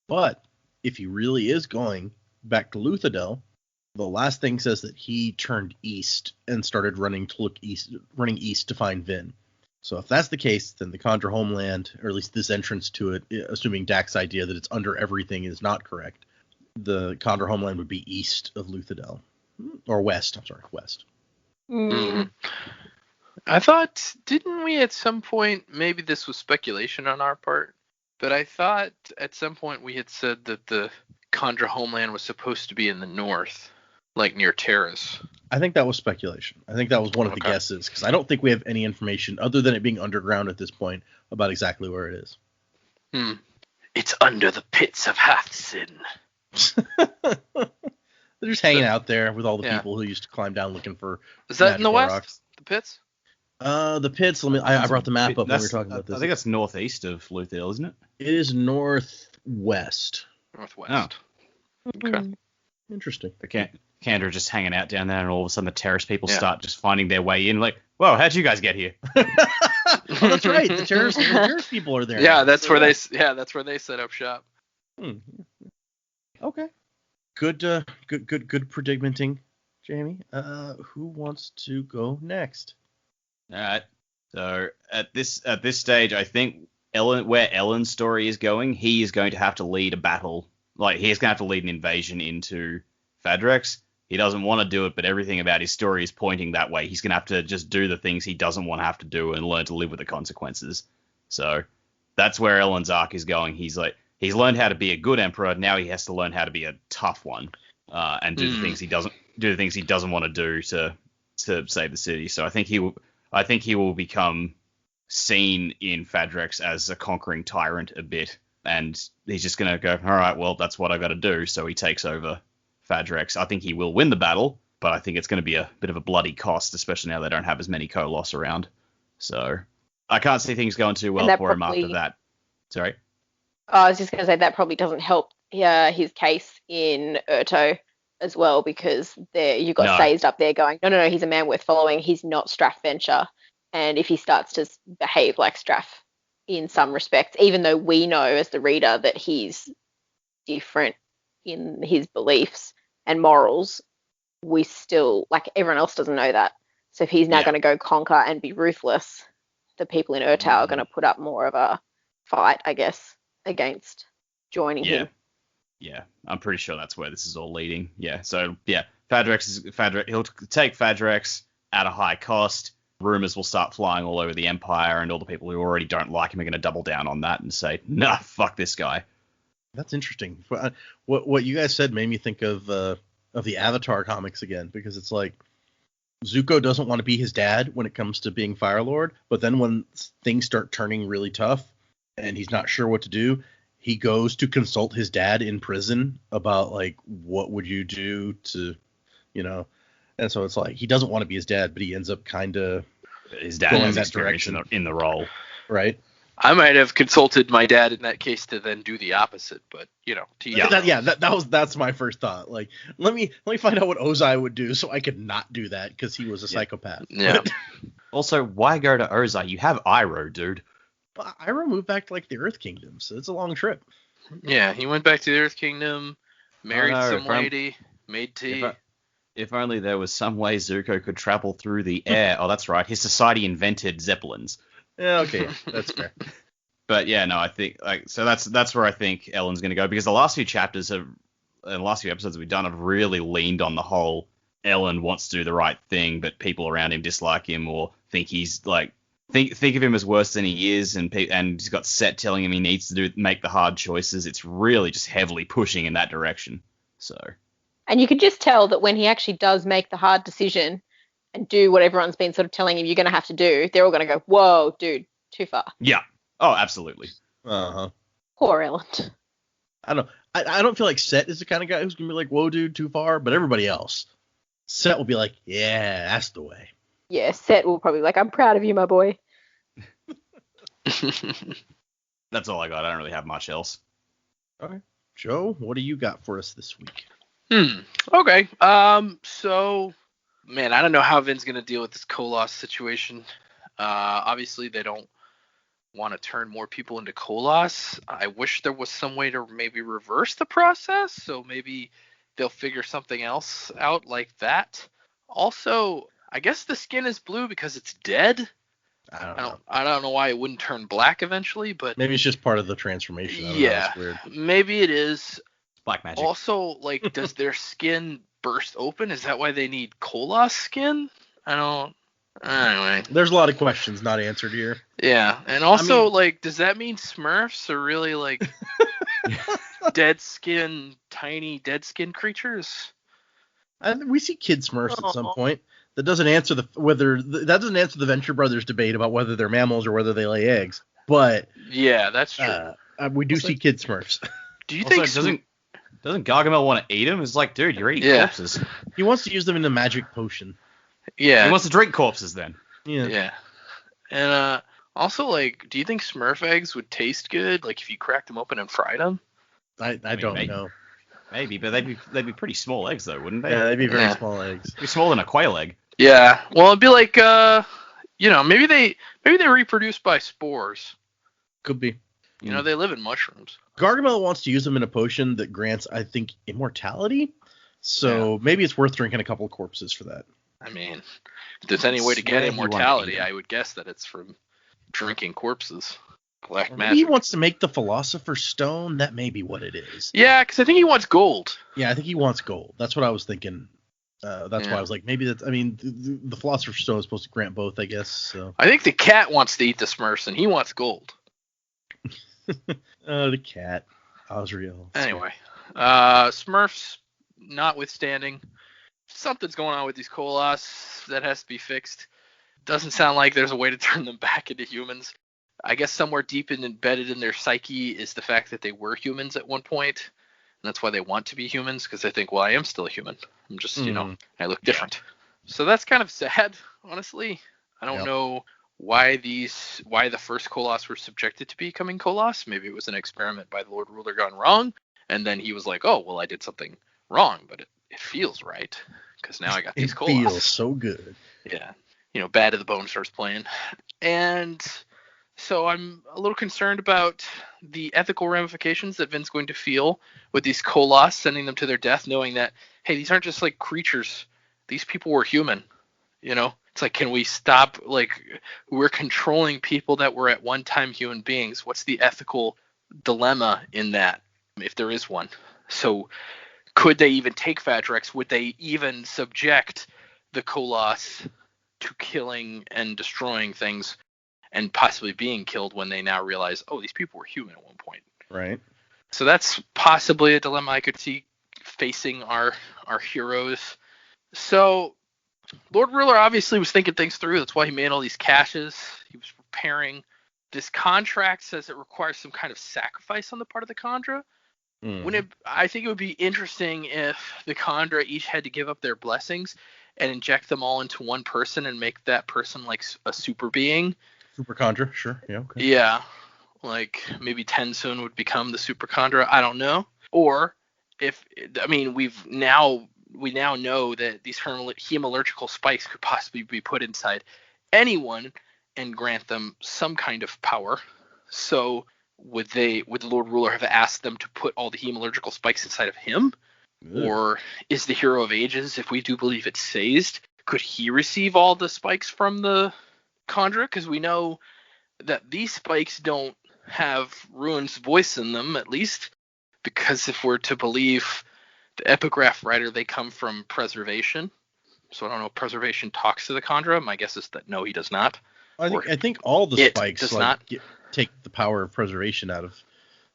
But if he really is going back to Luthadel, the last thing says that he turned east and started running east to find Vin. So if that's the case, then the Condra homeland, or at least this entrance to it, assuming Dak's idea that it's under everything is not correct, the Condra homeland would be east of Luthadel. Or west, I'm sorry, west. Mm. I thought, didn't we at some point, maybe this was speculation on our part, but I thought at some point we had said that the Condra homeland was supposed to be in the north, like near Terrace. I think that was speculation. I think that was one of the Okay. guesses, because I don't think we have any information other than it being underground at this point about exactly where it is. It's under the pits of Hathsin. They're just hanging out there with all the Yeah. people who used to climb down looking for. Is that in the magical west? rocks. The pits? The pits. I brought the map up when we were talking about this. I think that's northeast of Luthadel, isn't it? It is northwest. Northwest. Okay. Mm. Interesting. The Kandra just hanging out down there, and all of a sudden the terrace people Yeah. start just finding their way in. Like, whoa, how'd you guys get here? Oh, that's right. The terrorist people are there. Yeah, now. that's where they set up shop. Okay. Good predicamenting, Jamie. Who wants to go next? All right. So at this stage, I think where Ellen's story is going, he is going to have to lead a battle. Like, he's going to have to lead an invasion into Fadrex. He doesn't want to do it, but everything about his story is pointing that way. He's going to have to just do the things he doesn't want to have to do and learn to live with the consequences. So that's where Ellen's arc is going. He's learned how to be a good emperor. Now he has to learn how to be a tough one, and do the things he doesn't want to do to save the city. So I think he will become seen in Fadrex as a conquering tyrant a bit, and he's just going to go, all right, well, that's what I got to do. So he takes over Fadrex. I think he will win the battle, but I think it's going to be a bit of a bloody cost, especially now they don't have as many Koloss around. So I can't see things going too well for him after that. Sorry? I was just going to say that probably doesn't help his case in Urto as well, because you've got Sazed up there going, no, he's a man worth following. He's not Straff Venture. And if he starts to behave like Straff in some respects, even though we know as the reader that he's different in his beliefs and morals, we still, like, everyone else doesn't know that. So if he's now going to go conquer and be ruthless, the people in Urtau are going to put up more of a fight, I guess, against joining him. Yeah, I'm pretty sure that's where this is all leading. Yeah, so Fadrex. He'll take Fadrex at a high cost. Rumors will start flying all over the Empire, and all the people who already don't like him are going to double down on that and say, nah, fuck this guy. That's interesting. What you guys said made me think of the Avatar comics again, because it's like Zuko doesn't want to be his dad when it comes to being Fire Lord, but then when things start turning really tough and he's not sure what to do, he goes to consult his dad in prison about, like, what would you do to, and so it's like he doesn't want to be his dad, but he ends up kind of his dad going has that experience direction in the role, right? I might have consulted my dad in that case to then do the opposite, but That's my first thought. Like, let me find out what Ozai would do so I could not do that, because he was a psychopath. Yeah. Also, why go to Ozai? You have Iroh, dude. But Iroh moved back to, like, the Earth Kingdom, so it's a long trip. Yeah, he went back to the Earth Kingdom, married some lady, made tea. If only there was some way Zuko could travel through the air. Oh, that's right. His society invented zeppelins. Yeah, okay, that's fair. But yeah, no, I think that's where I think Ellen's going to go, because the last few chapters and the last few episodes we've done have really leaned on the whole Ellen wants to do the right thing, but people around him dislike him or think he's like think of him as worse than he is, and he's got Set telling him he needs to make the hard choices. It's really just heavily pushing in that direction. So. And you could just tell that when he actually does make the hard decision and do what everyone's been sort of telling him you're going to have to do, they're all going to go, whoa, dude, too far. Yeah. Oh, absolutely. Uh-huh. Poor Ellen. I don't feel like Set is the kind of guy who's going to be like, whoa, dude, too far, but everybody else. Set will be like, yeah, that's the way. Yeah, Set will probably be like, I'm proud of you, my boy. That's all I got. I don't really have much else. All right. Joe, what do you got for us this week? Okay. So, man, I don't know how Vin's going to deal with this Koloss situation. Obviously, they don't want to turn more people into Koloss. I wish there was some way to maybe reverse the process, so maybe they'll figure something else out like that. Also, I guess the skin is blue because it's dead. I don't know. I don't know why it wouldn't turn black eventually, but Maybe it's just part of the transformation. I don't know, yeah, it's weird. maybe it is. Black magic. Also, like, does their skin burst open? Is that why they need Koloss skin? I don't. Anyway. There's a lot of questions not answered here. Yeah, and also, I mean- like, does that mean Smurfs are really like tiny dead skin creatures? We see Kid Smurfs at some Oh. point. That doesn't answer the Venture Brothers debate about whether they're mammals or whether they lay eggs. But Yeah, that's true. we do Also- see Kid Smurfs. Do you Also, think doesn't Gargamel want to eat him? It's like, dude, you're eating Yeah. corpses. He wants to use them in a magic potion. Yeah, He wants to drink corpses then. Yeah. yeah, and also, like, do you think Smurf eggs would taste good, like if you cracked them open and fried them? I don't maybe. know. Maybe, but they'd be pretty small eggs though, wouldn't they? Yeah, they'd be very Yeah. small eggs. Be smaller than a quail egg. Yeah, well, it'd be like, maybe they reproduce by spores. Could be. You know, they live in mushrooms. Gargamel wants to use them in a potion that grants, I think, immortality. So maybe it's worth drinking a couple of corpses for that. I mean, if there's any way to get Swear he wanted to immortality, eat 'em. I would guess that it's from drinking corpses. Black Maybe magic. he wants to make the Philosopher's Stone. That may be what it is. Yeah, because I think he wants gold. Yeah, I think he wants gold. That's what I was thinking. That's why Yeah. I was like, maybe that's. I mean, the Philosopher's Stone is supposed to grant both, I guess. So. I think the cat wants to eat the Smurfs, and he wants gold. The cat. Osriel. Anyway, Smurfs notwithstanding, something's going on with these Koloss that has to be fixed. Doesn't sound like there's a way to turn them back into humans. I guess somewhere deep and embedded in their psyche is the fact that they were humans at one point, and that's why they want to be humans, because they think, well, I am still a human. I'm just, I look different. So that's kind of sad, honestly. I don't Yep. know why the first Koloss were subjected to becoming Koloss. Maybe it was an experiment by the Lord Ruler gone wrong, and then he was like, oh, well, I did something wrong, but it feels right, because now I got these It Koloss. feels so good. Yeah. Bad to the Bone starts playing. And so I'm a little concerned about the ethical ramifications that Vin's going to feel with these Koloss, sending them to their death, knowing that, hey, these aren't just like creatures. These people were human. It's like, can we stop? Like, we're controlling people that were at one time human beings. What's the ethical dilemma in that, if there is one? So could they even take Fadrex? Would they even subject the Koloss to killing and destroying things and possibly being killed when they now realize, oh, these people were human at one point? Right. So that's possibly a dilemma I could see facing our heroes. So Lord Ruler obviously was thinking things through. That's why he made all these caches. He was preparing. This contract says it requires some kind of sacrifice on the part of the Khandra. I think it would be interesting if the Khandra each had to give up their blessings and inject them all into one person and make that person like a super being. Super Contra, sure. Yeah. Okay. Yeah, like maybe Tensoon would become the Super Khandra. I don't know. Or we now know that these hemalurgical spikes could possibly be put inside anyone and grant them some kind of power. So would the Lord Ruler have asked them to put all the hemalurgical spikes inside of him? Ugh. Or is the Hero of Ages, if we do believe it's Sazed, could he receive all the spikes from the Khandra? Because we know that these spikes don't have Ruin's voice in them, at least. Because if we're to believe the epigraph writer, they come from Preservation. So I don't know if Preservation talks to the Khandra. My guess is that no, he does not. I think all the it spikes does not. take the power of preservation out of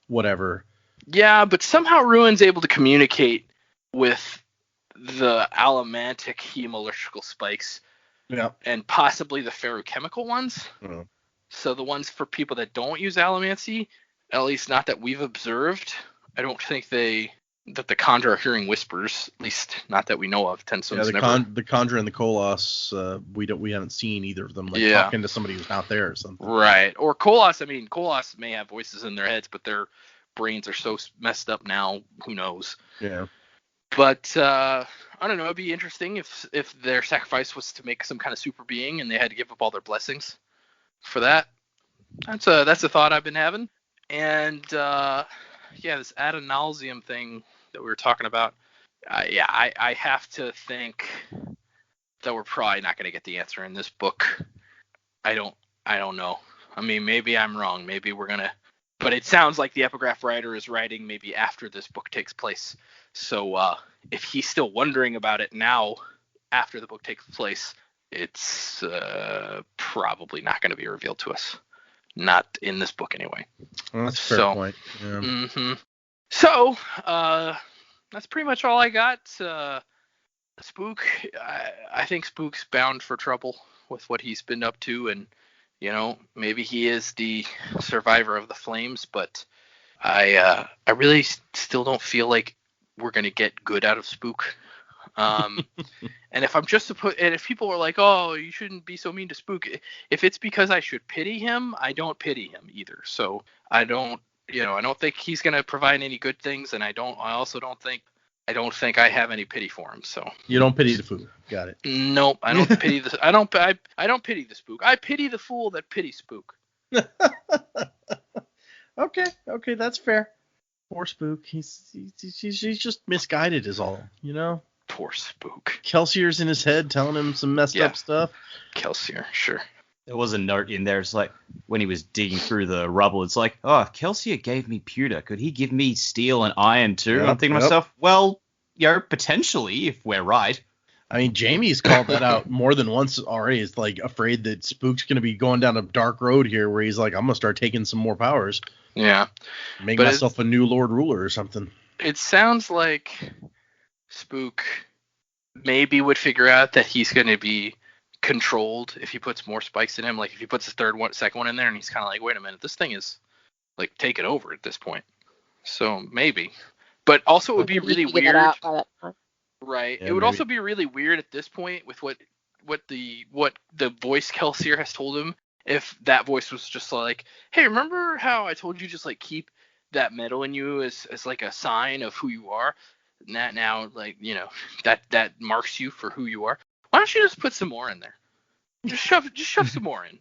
whatever. Yeah, but somehow Ruin's able to communicate with the allomantic hemalurgical spikes Yeah. and possibly the ferrochemical ones. Oh. So the ones for people that don't use allomancy, at least not that we've observed, I don't think that the Khandra are hearing whispers, at least not that we know of. Tensoon's never. The Khandra and the Koloss, we haven't seen either of them Yeah. talking to somebody who's not there or something. Right. Or Koloss. Koloss may have voices in their heads, but their brains are so messed up now, who knows? Yeah. But I don't know. It'd be interesting if their sacrifice was to make some kind of super being and they had to give up all their blessings for that. That's a thought I've been having. And this ad nauseam thing that we were talking about. I have to think that we're probably not going to get the answer in this book. I I don't know. I mean, maybe I'm wrong. Maybe we're gonna. But it sounds like the epigraph writer is writing maybe after this book takes place. So if he's still wondering about it now, after the book takes place, it's probably not going to be revealed to us. Not in this book, anyway. Well, that's a fair point. Yeah. Mm-hmm. So that's pretty much all I got. Spook, I think Spook's bound for trouble with what he's been up to, and maybe he is the survivor of the flames, but I really still don't feel like we're gonna get good out of Spook. And if I'm just to put, and if people are like, oh, you shouldn't be so mean to Spook, if it's because I should pity him, I don't pity him either. So I don't think he's gonna provide any good things, and I also don't think I have any pity for him. So you don't pity the fool. Got it. Nope, I don't pity the. I don't pity the Spook. I pity the fool that pities Spook. Okay, that's fair. Poor Spook. He's just misguided, is all. Poor Spook. Kelsier's in his head telling him some messed up stuff. Kelsier, sure. There was a note in there. It's like when he was digging through the rubble. It's like, oh, Kelsier gave me pewter. Could he give me steel and iron too? Yep, and I'm thinking to myself, well, potentially, if we're right. I mean, Jamie's called that out more than once already. He's like afraid that Spook's going to be going down a dark road here where he's like, I'm going to start taking some more powers. Yeah. Make myself a new Lord Ruler or something. It sounds like Spook maybe would figure out that he's going to be controlled if he puts more spikes in him. Like if he puts the second one in there and he's kind of like, wait a minute, this thing is like taken over at this point. So maybe. But also it would be really weird. Right. Yeah, it would maybe. Also be really weird at this point with what the voice Kelsier has told him, if that voice was just like, hey, remember how I told you just like keep that metal in you as like a sign of who you are? And that now like, that marks you for who you are. Why don't you just put some more in there? Just shove some more in.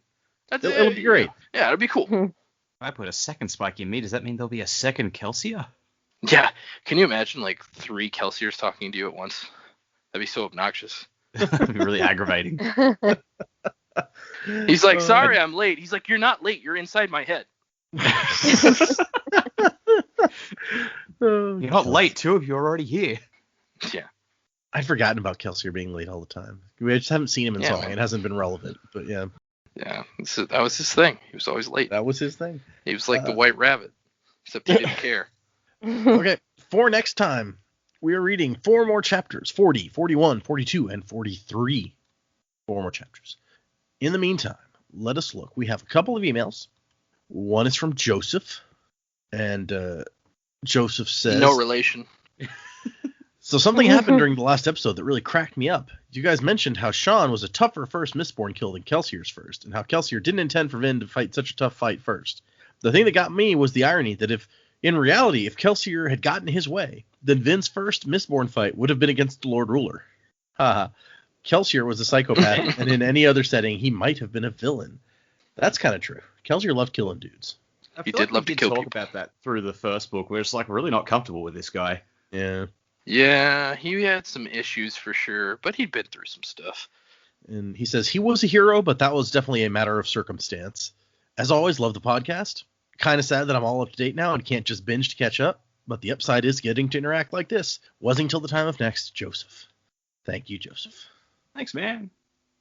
It'll be great. Yeah, it'll be cool. If I put a second spike in me, does that mean there'll be a second Kelsier? Yeah. Can you imagine like 3 Kelsiers talking to you at once? That'd be so obnoxious. That'd be really aggravating. He's like, sorry, I'm late. He's like, you're not late. You're inside my head. You're not late. 2 of you are already here. Yeah. I'd forgotten about Kelsier being late all the time. We just haven't seen him in so long. Man. It hasn't been relevant, but yeah. Yeah, that was his thing. He was always late. That was his thing. He was like the White Rabbit, except he didn't care. Okay, for next time, we are reading 4 more chapters, 40, 41, 42, and 43. 4 more chapters. In the meantime, let us look. We have a couple of emails. One is from Joseph, and Joseph says... No relation. So something happened during the last episode that really cracked me up. You guys mentioned how Sean was a tougher first Mistborn kill than Kelsier's first, and how Kelsier didn't intend for Vin to fight such a tough fight first. The thing that got me was the irony that if Kelsier had gotten his way, then Vin's first Mistborn fight would have been against the Lord Ruler. Haha. Kelsier was a psychopath, and in any other setting, he might have been a villain. That's kind of true. Kelsier loved killing dudes. He did love to kill talk people. about that through the first book, where it's like really not comfortable with this guy. Yeah. Yeah, he had some issues for sure, but he'd been through some stuff. And he says he was a hero, but that was definitely a matter of circumstance. As always, love the podcast. Kind of sad that I'm all up to date now and can't just binge to catch up, but the upside is getting to interact like this. Wasn't till the time of next, Joseph. Thank you, Joseph. Thanks, man.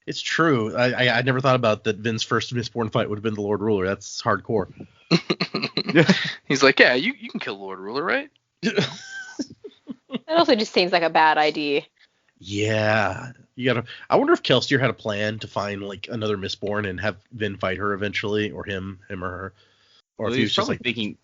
It's true. I never thought about that Vin's first Mistborn fight would have been the Lord Ruler. That's hardcore. He's like, yeah, you can kill Lord Ruler, right? That also just seems like a bad idea. Yeah. I wonder if Kelsier had a plan to find like another Mistborn and have Vin fight her eventually, or him or her. Or Well, if he he was was just probably like, thinking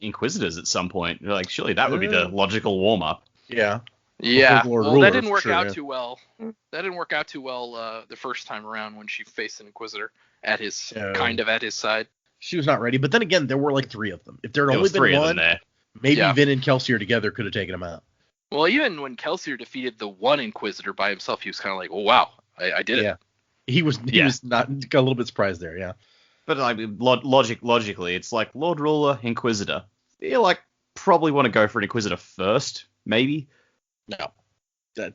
Inquisitors at some point. They're like, surely that would be the logical warm-up. yeah. Yeah, Lord well, Ruler, that didn't work for sure, out yeah. too well. That didn't work out too well the first time around when she faced an Inquisitor at his side. She was not ready, but then again, there were like 3 of them. If there had There only was been 3 of them one, there. maybe Yeah. Vin and Kelsier together could have taken him out. Well, even when Kelsier defeated the one Inquisitor by himself, he was kind of like, oh, wow, I did it. Yeah. He was not got a little bit surprised there, yeah. But like logically, it's like Lord Ruler, Inquisitor. You like probably want to go for an Inquisitor first, maybe. No.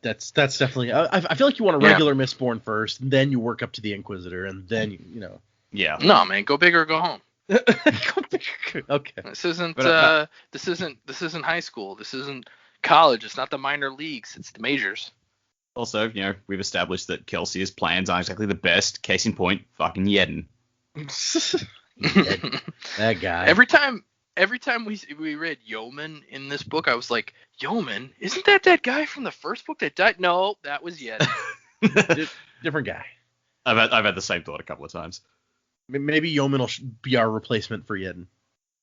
That's definitely. I feel like you want a regular Mistborn first, and then you work up to the Inquisitor, and then you know. Yeah. No, man, go big or go home. Okay. This isn't But, this isn't high school. This isn't college. It's not the minor leagues. It's the majors. Also, we've established that Kelsey's plans aren't exactly the best. Case in point, fucking Yedden. That guy. Every time we read Yeoman in this book, I was like, Yeoman? Isn't that guy from the first book that died? No, that was Yedden. Different guy. I've had the same thought a couple of times. Maybe Yeoman will be our replacement for Yedden.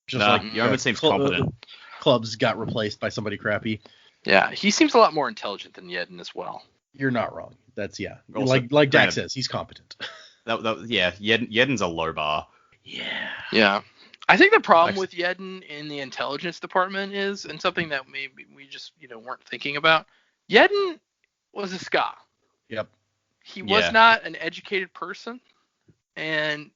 Just Nah, like Yeoman seems competent. Clubs got replaced by somebody crappy. Yeah, he seems a lot more intelligent than Yedden as well. You're not wrong. That's Also, like Dak says, he's competent. Yedden's a low bar. Yeah. I think the problem with Yedden in the intelligence department is, and something that maybe we just weren't thinking about, Yedden was a ska. Yep. He was not an educated person, and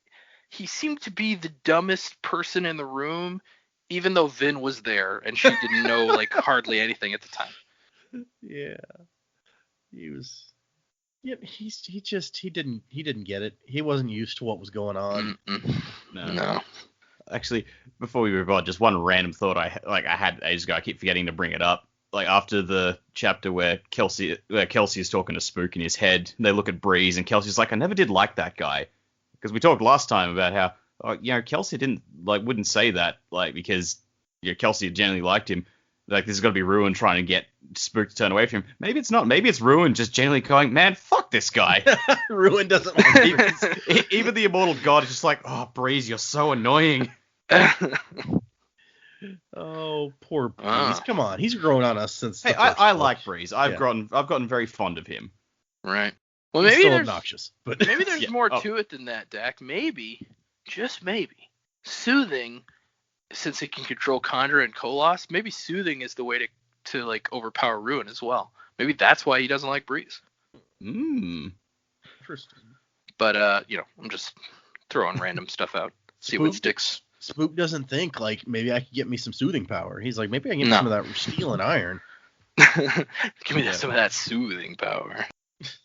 he seemed to be the dumbest person in the room, even though Vin was there and she didn't know like hardly anything at the time. Yeah. He was. Yeah, he didn't get it. He wasn't used to what was going on. No. Actually, before we move on, just one random thought I had ages ago. I keep forgetting to bring it up. Like after the chapter where Kelsey is talking to Spook in his head, they look at Breeze and Kelsey's like, I never did like that guy, because we talked last time about how Kelsey wouldn't say that because Kelsey generally liked him. Like, this is going to be Ruin trying to get Spook to turn away from him. Maybe it's not. Maybe it's Ruin just genuinely going, man, fuck this guy. Ruin doesn't like Even the immortal god is just like, oh, Breeze, you're so annoying. Oh, poor Breeze. Come on. He's grown on us since Hey, I like Breeze. I've gotten very fond of him. Right. Well, He's maybe still there's obnoxious. But maybe there's more to it than that, Dak. Maybe, just maybe, soothing, since it can control Condra and Koloss, maybe soothing is the way to like overpower Ruin as well. Maybe that's why he doesn't like Breeze. Interesting. But I'm just throwing random stuff out. See what sticks. Spook doesn't think like maybe I could get me some soothing power. He's like, maybe I can get some of that steel and iron. Give me some of that soothing power.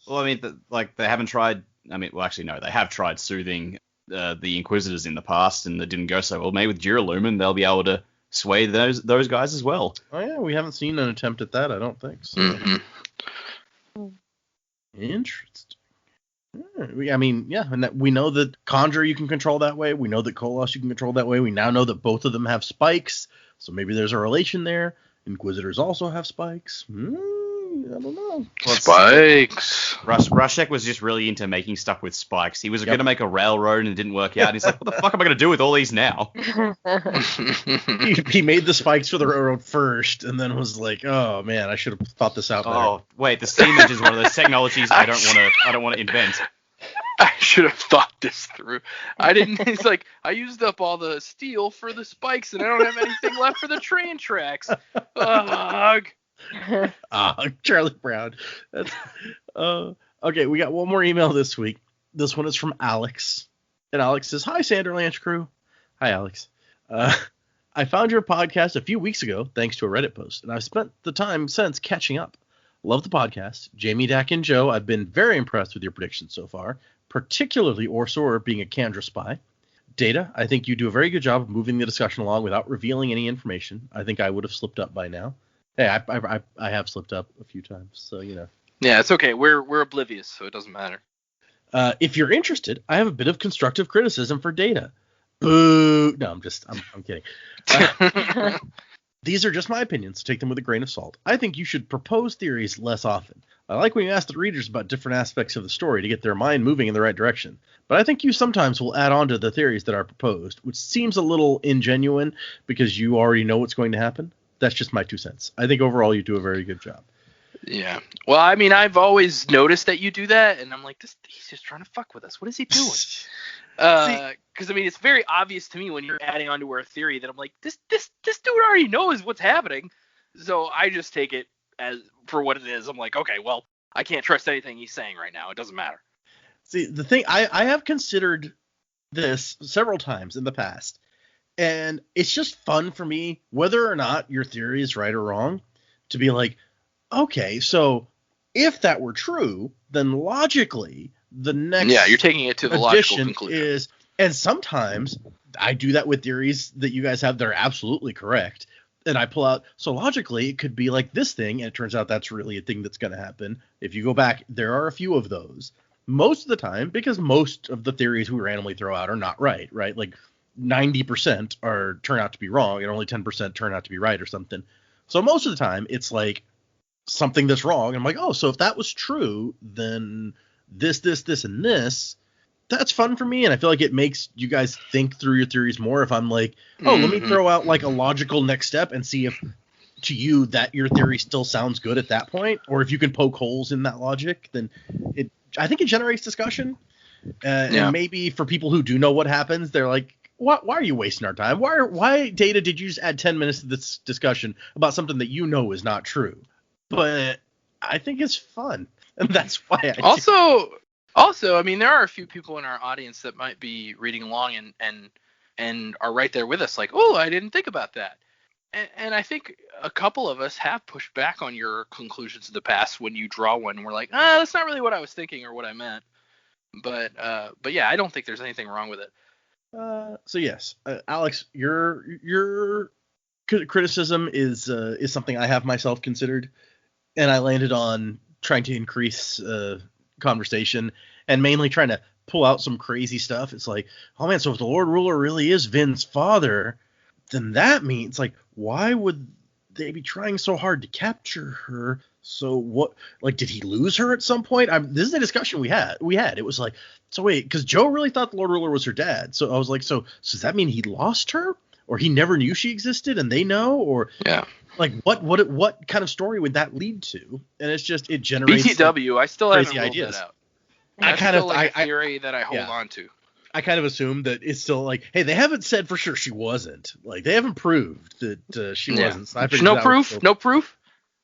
Well, I mean, they haven't tried. I mean, well, actually, no, they have tried soothing the Inquisitors in the past, and it didn't go so well. Maybe with Duralumin, they'll be able to sway those guys as well. Oh yeah, we haven't seen an attempt at that. I don't think so. Mm-hmm. Interesting. I mean, yeah, and we know that Condra you can control that way. We know that Koloss you can control that way. We now know that both of them have spikes, so maybe there's a relation there. Inquisitors also have spikes. I don't know. Spikes. Rashek was just really into making stuff with spikes. He was going to make a railroad and it didn't work out. And he's like, what the fuck am I going to do with all these now? he made the spikes for the railroad first, and then was like, oh man, I should have thought this out better. Oh wait, the steam engine is one of those technologies I don't want to invent. I should have thought this through. I didn't. He's like, I used up all the steel for the spikes, and I don't have anything left for the train tracks. Ugh. Charlie Brown. That's, okay, we got one more email this week. This one is from Alex. And Alex says, hi, Sanderlanche crew. Hi, Alex. I found your podcast a few weeks ago thanks to a Reddit post, and I've spent the time since catching up. Love the podcast. Jamie, Dak, and Joe, I've been very impressed with your predictions so far, particularly Orsor being a Kandra spy. Data, I think you do a very good job of moving the discussion along without revealing any information. I think I would have slipped up by now. Hey, I have slipped up a few times, so you know. Yeah, it's okay. We're oblivious, so it doesn't matter. If you're interested, I have a bit of constructive criticism for Data. Boo! No, I'm kidding. These are just my opinions. Take them with a grain of salt. I think you should propose theories less often. I like when you ask the readers about different aspects of the story to get their mind moving in the right direction. But I think you sometimes will add on to the theories that are proposed, which seems a little ingenuine because you already know what's going to happen. That's just my 2 cents. I think overall you do a very good job. Yeah. Well, I mean, I've always noticed that you do that, and I'm like, he's just trying to fuck with us. What is he doing? Because I mean, it's very obvious to me when you're adding on to our theory that I'm like, this dude already knows what's happening. So I just take it as for what it is. I'm like, okay, well, I can't trust anything he's saying right now. It doesn't matter. See, the thing, I have considered this several times in the past, and it's just fun for me, whether or not your theory is right or wrong, to be like, okay, so if that were true, then logically the next you're taking it to the logical conclusion is And sometimes I do that with theories that you guys have that are absolutely correct. And I pull out, so logically it could be like this thing, and it turns out that's really a thing that's going to happen. If you go back, there are a few of those. Most of the time, because most of the theories we randomly throw out are not right? Like 90% turn out to be wrong, and only 10% turn out to be right or something. So most of the time, it's like something that's wrong. And I'm like, oh, so if that was true, then this, and this. That's fun for me, and I feel like it makes you guys think through your theories more. If I'm like, oh, let me throw out like a logical next step and see if to you that your theory still sounds good at that point, or if you can poke holes in that logic, then I think it generates discussion. And maybe for people who do know what happens, they're like, why are you wasting our time? Why Data did you just add 10 minutes to this discussion about something that you know is not true? But I think it's fun, and that's why Also, I mean, there are a few people in our audience that might be reading along and are right there with us, like, oh, I didn't think about that. And I think a couple of us have pushed back on your conclusions in the past when you draw one, and we're like, that's not really what I was thinking or what I meant. But yeah, I don't think there's anything wrong with it. So yes, Alex, your criticism is something I have myself considered, and I landed on trying to increase conversation and mainly trying to pull out some crazy stuff. It's like, oh man, so if the Lord Ruler really is Vin's father, then that means like, why would they be trying so hard to capture her? So what, like, did he lose her at some point? This is a discussion we had. It was like, so wait, because Joe really thought the Lord Ruler was her dad. So I was like, so does that mean he lost her, or he never knew she existed and they know, or like what kind of story would that lead to? And it's just, it generates BTW. I still haven't ruled ideas. that out. That's still a theory that I hold on to. I kind of assume that it's still like, hey, they haven't said for sure she wasn't. Like, they haven't proved that she wasn't. So no proof.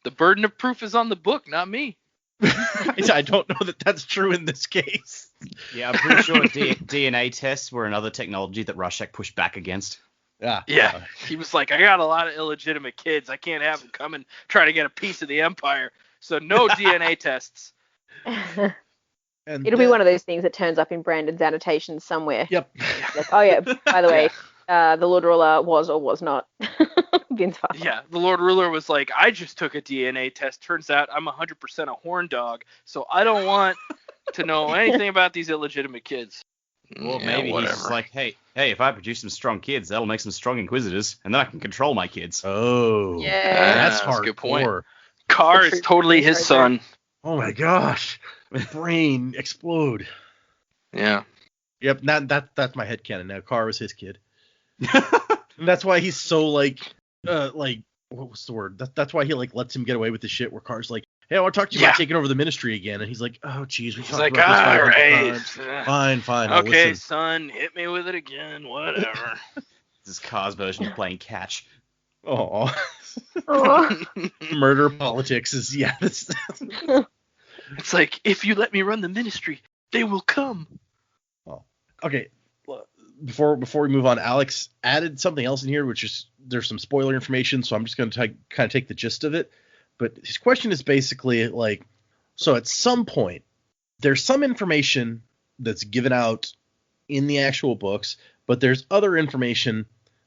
The burden of proof is on the book, not me. I don't know that that's true in this case. Yeah, I'm pretty sure DNA tests were another technology that Rorschach pushed back against. Yeah. He was like, I got a lot of illegitimate kids. I can't have them come and try to get a piece of the empire. So no DNA tests. And it'll be one of those things that turns up in Brandon's annotations somewhere. Yep. Like, oh yeah, by the way, the Lord Ruler was or was not Vin's father. Yeah, the Lord Ruler was like, I just took a DNA test. Turns out I'm 100% a horn dog, so I don't want to know anything about these illegitimate kids. Well, maybe he's just like, hey, if I produce some strong kids, that'll make some strong Inquisitors, and then I can control my kids. Oh, yeah, that's a good point. Core. Carr is totally his son. Oh my gosh. Brain explode. Yeah. Yep, that's my headcanon now. Carr was his kid. And that's why he's so like what was the word? That's why he like lets him get away with the shit where Carr's like, hey, I want to talk to you about taking over the ministry again. And he's like, oh geez, we talked about this 500 times. Fine. Okay, son, hit me with it again. Whatever. This is Carr's version of playing catch. Oh. Murder politics is It's like, if you let me run the ministry, they will come. Oh, okay. Before we move on, Alex added something else in here, which is there's some spoiler information, so I'm just going to kind of take the gist of it. But his question is basically like, so at some point, there's some information that's given out in the actual books, but there's other information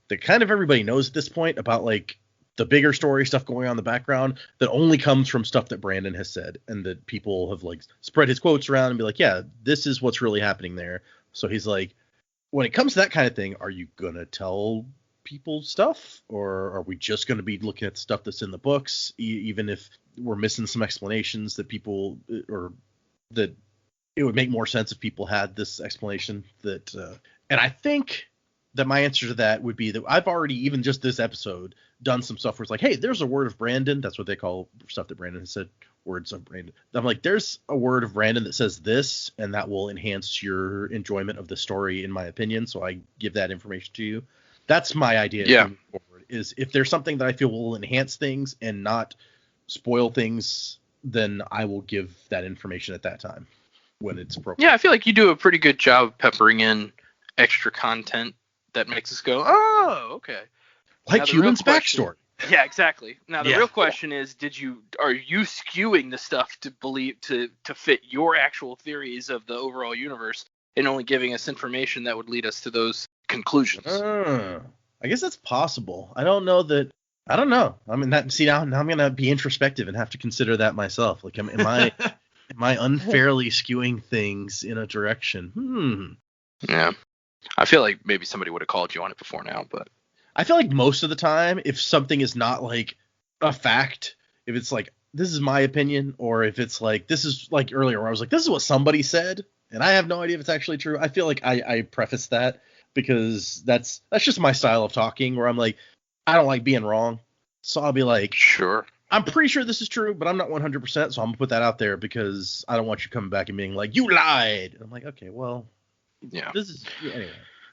that kind of everybody knows at this point about like the bigger story stuff going on in the background that only comes from stuff that Brandon has said, and that people have like spread his quotes around and be like, yeah, this is what's really happening there. So he's like, when it comes to that kind of thing, are you going to tell people stuff, or are we just going to be looking at stuff that's in the books, even if we're missing some explanations that people, or that it would make more sense if people had this explanation that, and I think that my answer to that would be that I've already, even just this episode, done some stuff where it's like, hey, there's a word of Brandon. That's what they call stuff that Brandon has said, words of Brandon. I'm like, there's a word of Brandon that says this, and that will enhance your enjoyment of the story, in my opinion. So I give that information to you. That's my idea. Moving forward, is if there's something that I feel will enhance things and not spoil things, then I will give that information at that time when it's appropriate. Yeah, I feel like you do a pretty good job of peppering in extra content that makes us go, oh, okay. Like Human's backstory. Yeah, exactly. Now the real question is, are you skewing the stuff to believe to fit your actual theories of the overall universe, and only giving us information that would lead us to those conclusions. I guess that's possible. I don't know. I mean, now I'm gonna be introspective and have to consider that myself. Like, am I unfairly skewing things in a direction? Yeah. I feel like maybe somebody would have called you on it before now, but I feel like most of the time, if something is not like a fact, if it's like, this is my opinion, or if it's like, this is like earlier where I was like, this is what somebody said, and I have no idea if it's actually true. I feel like I preface that because that's just my style of talking, where I'm like, I don't like being wrong. So I'll be like, sure, I'm pretty sure this is true, but I'm not 100%, so I'm going to put that out there because I don't want you coming back and being like, you lied. And I'm like, okay, well, yeah. Anyway.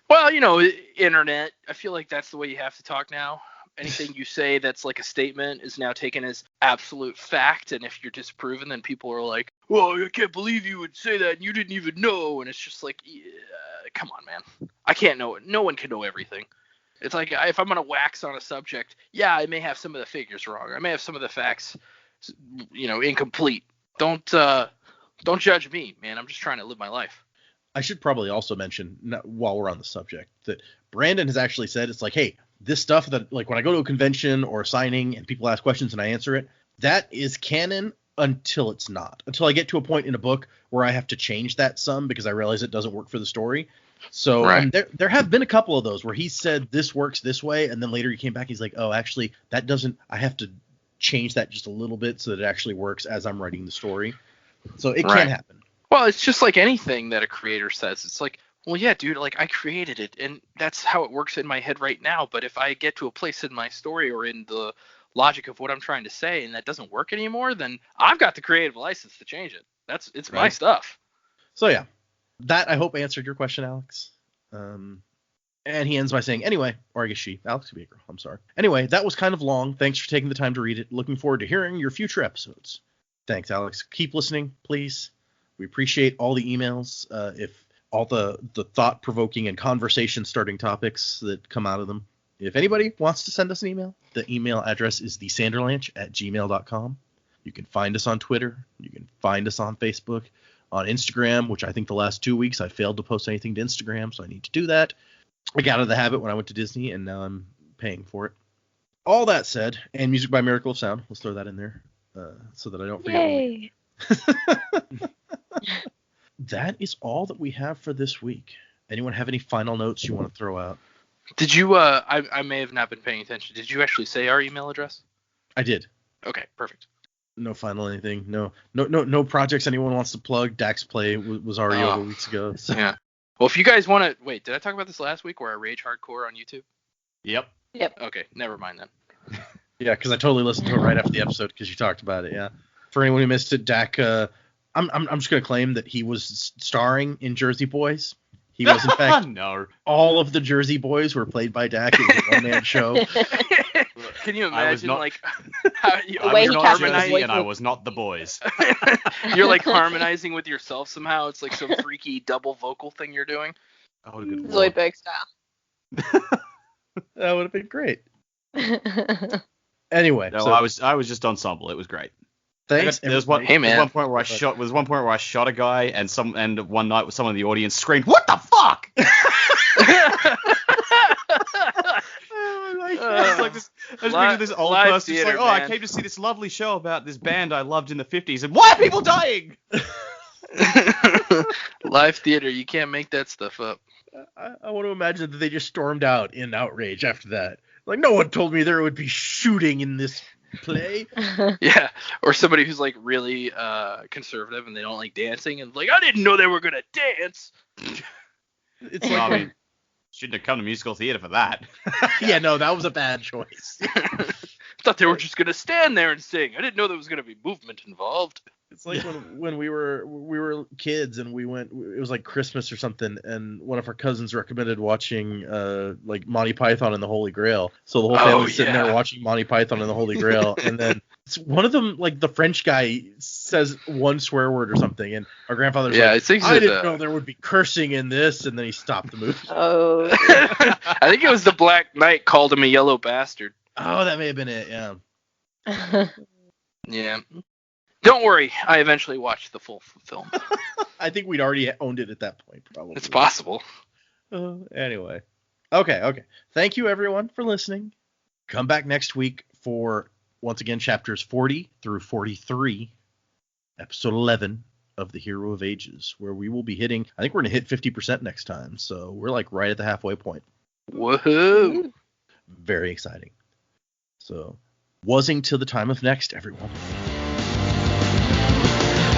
Well, internet, I feel like that's the way you have to talk now. Anything you say that's like a statement is now taken as absolute fact, and if you're disproven, then people are like, well, I can't believe you would say that, and you didn't even know, and it's just like, yeah, come on, man. I can't know it. No one can know everything. It's like, if I'm going to wax on a subject, yeah, I may have some of the figures wrong. I may have some of the facts, incomplete. Don't judge me, man. I'm just trying to live my life. I should probably also mention, while we're on the subject, that Brandon has actually said, it's like, hey, this stuff that, like, when I go to a convention or a signing and people ask questions and I answer it, that is canon until it's not. Until I get to a point in a book where I have to change that some because I realize it doesn't work for the story. So right. And there have been a couple of those where he said this works this way, and then later he came back, he's like, oh, actually, that doesn't, I have to change that just a little bit so that it actually works as I'm writing the story. So it can happen. Well, it's just like anything that a creator says. It's like, well, yeah, dude, like, I created it, and that's how it works in my head right now. But if I get to a place in my story or in the logic of what I'm trying to say and that doesn't work anymore, then I've got the creative license to change it. It's my stuff. So, yeah, that, I hope, answered your question, Alex. And he ends by saying, anyway, or I guess she, Alex could be a girl, I'm sorry. Anyway, that was kind of long. Thanks for taking the time to read it. Looking forward to hearing your future episodes. Thanks, Alex. Keep listening, please. We appreciate all the emails, if all the thought-provoking and conversation-starting topics that come out of them. If anybody wants to send us an email, the email address is thesanderlanche@gmail.com. You can find us on Twitter. You can find us on Facebook, on Instagram, which I think the last 2 weeks I failed to post anything to Instagram, so I need to do that. I got out of the habit when I went to Disney, and now I'm paying for it. All that said, and music by Miracle of Sound. Let's throw that in there so that I don't forget. Yay. That is all that we have for this week. Anyone have any final notes you want to throw out? Did you, I may have not been paying attention. Did you actually say our email address? I did. Okay, perfect. No final anything. No projects anyone wants to plug. Dax Play was already over weeks ago. So. Yeah. Well, if you guys want to, wait, did I talk about this last week where I rage hardcore on YouTube? Yep. Okay, never mind then. Yeah, because I totally listened to it right after the episode because you talked about it. Yeah. For anyone who missed it, Dak, I'm just gonna claim that he was starring in Jersey Boys. He was, in fact, no. All of the Jersey Boys were played by Dak. It was a one-man show. Can you imagine, not, like, how you I was not Jersey and I was not the boys. You're like harmonizing with yourself somehow. It's like some freaky double vocal thing you're doing. Oh, good Zoidberg style. That would have been great. Anyway, no, so, I was just ensemble. It was great. Thanks. There's one point where I shot a guy, and one night someone in the audience screamed, "What the fuck!" I was like this old person. It's like, oh, man. I came to see this lovely show about this band I loved in the 50s, and why are people dying? Live theater, you can't make that stuff up. I want to imagine that they just stormed out in outrage after that. Like, no one told me there would be shooting in this play. Yeah, or somebody who's like really conservative and they don't like dancing and like, I didn't know they were gonna dance. It's like, I mean, shouldn't have come to musical theater for that. Yeah, no, that was a bad choice. I thought they were just gonna stand there and sing. I didn't know there was gonna be movement involved. It's like when we were kids and we went, it was like Christmas or something, and one of our cousins recommended watching like Monty Python and the Holy Grail. So the whole family was sitting there watching Monty Python and the Holy Grail, and then one of them, like the French guy, says one swear word or something, and our grandfather's like, I didn't know there would be cursing in this, and then he stopped the movie. Oh. I think it was the Black Knight called him a yellow bastard. Oh, that may have been it, yeah. Yeah. Don't worry, I eventually watched the full film. I think we'd already owned it at that point, probably. It's possible. Anyway. Okay. Thank you, everyone, for listening. Come back next week for, once again, chapters 40 through 43, episode 11 of The Hero of Ages, where we will be hitting, I think we're going to hit 50% next time, so we're like right at the halfway point. Woohoo! Very exciting. So, wasing till the time of next, everyone.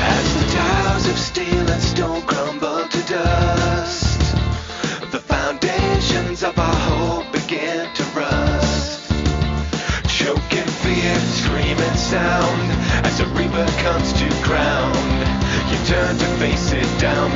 As the towers of steel and stone crumble to dust, the foundations of our hope begin to rust. Choking fear, screaming sound, as a reaper comes to ground. You turn to face it down.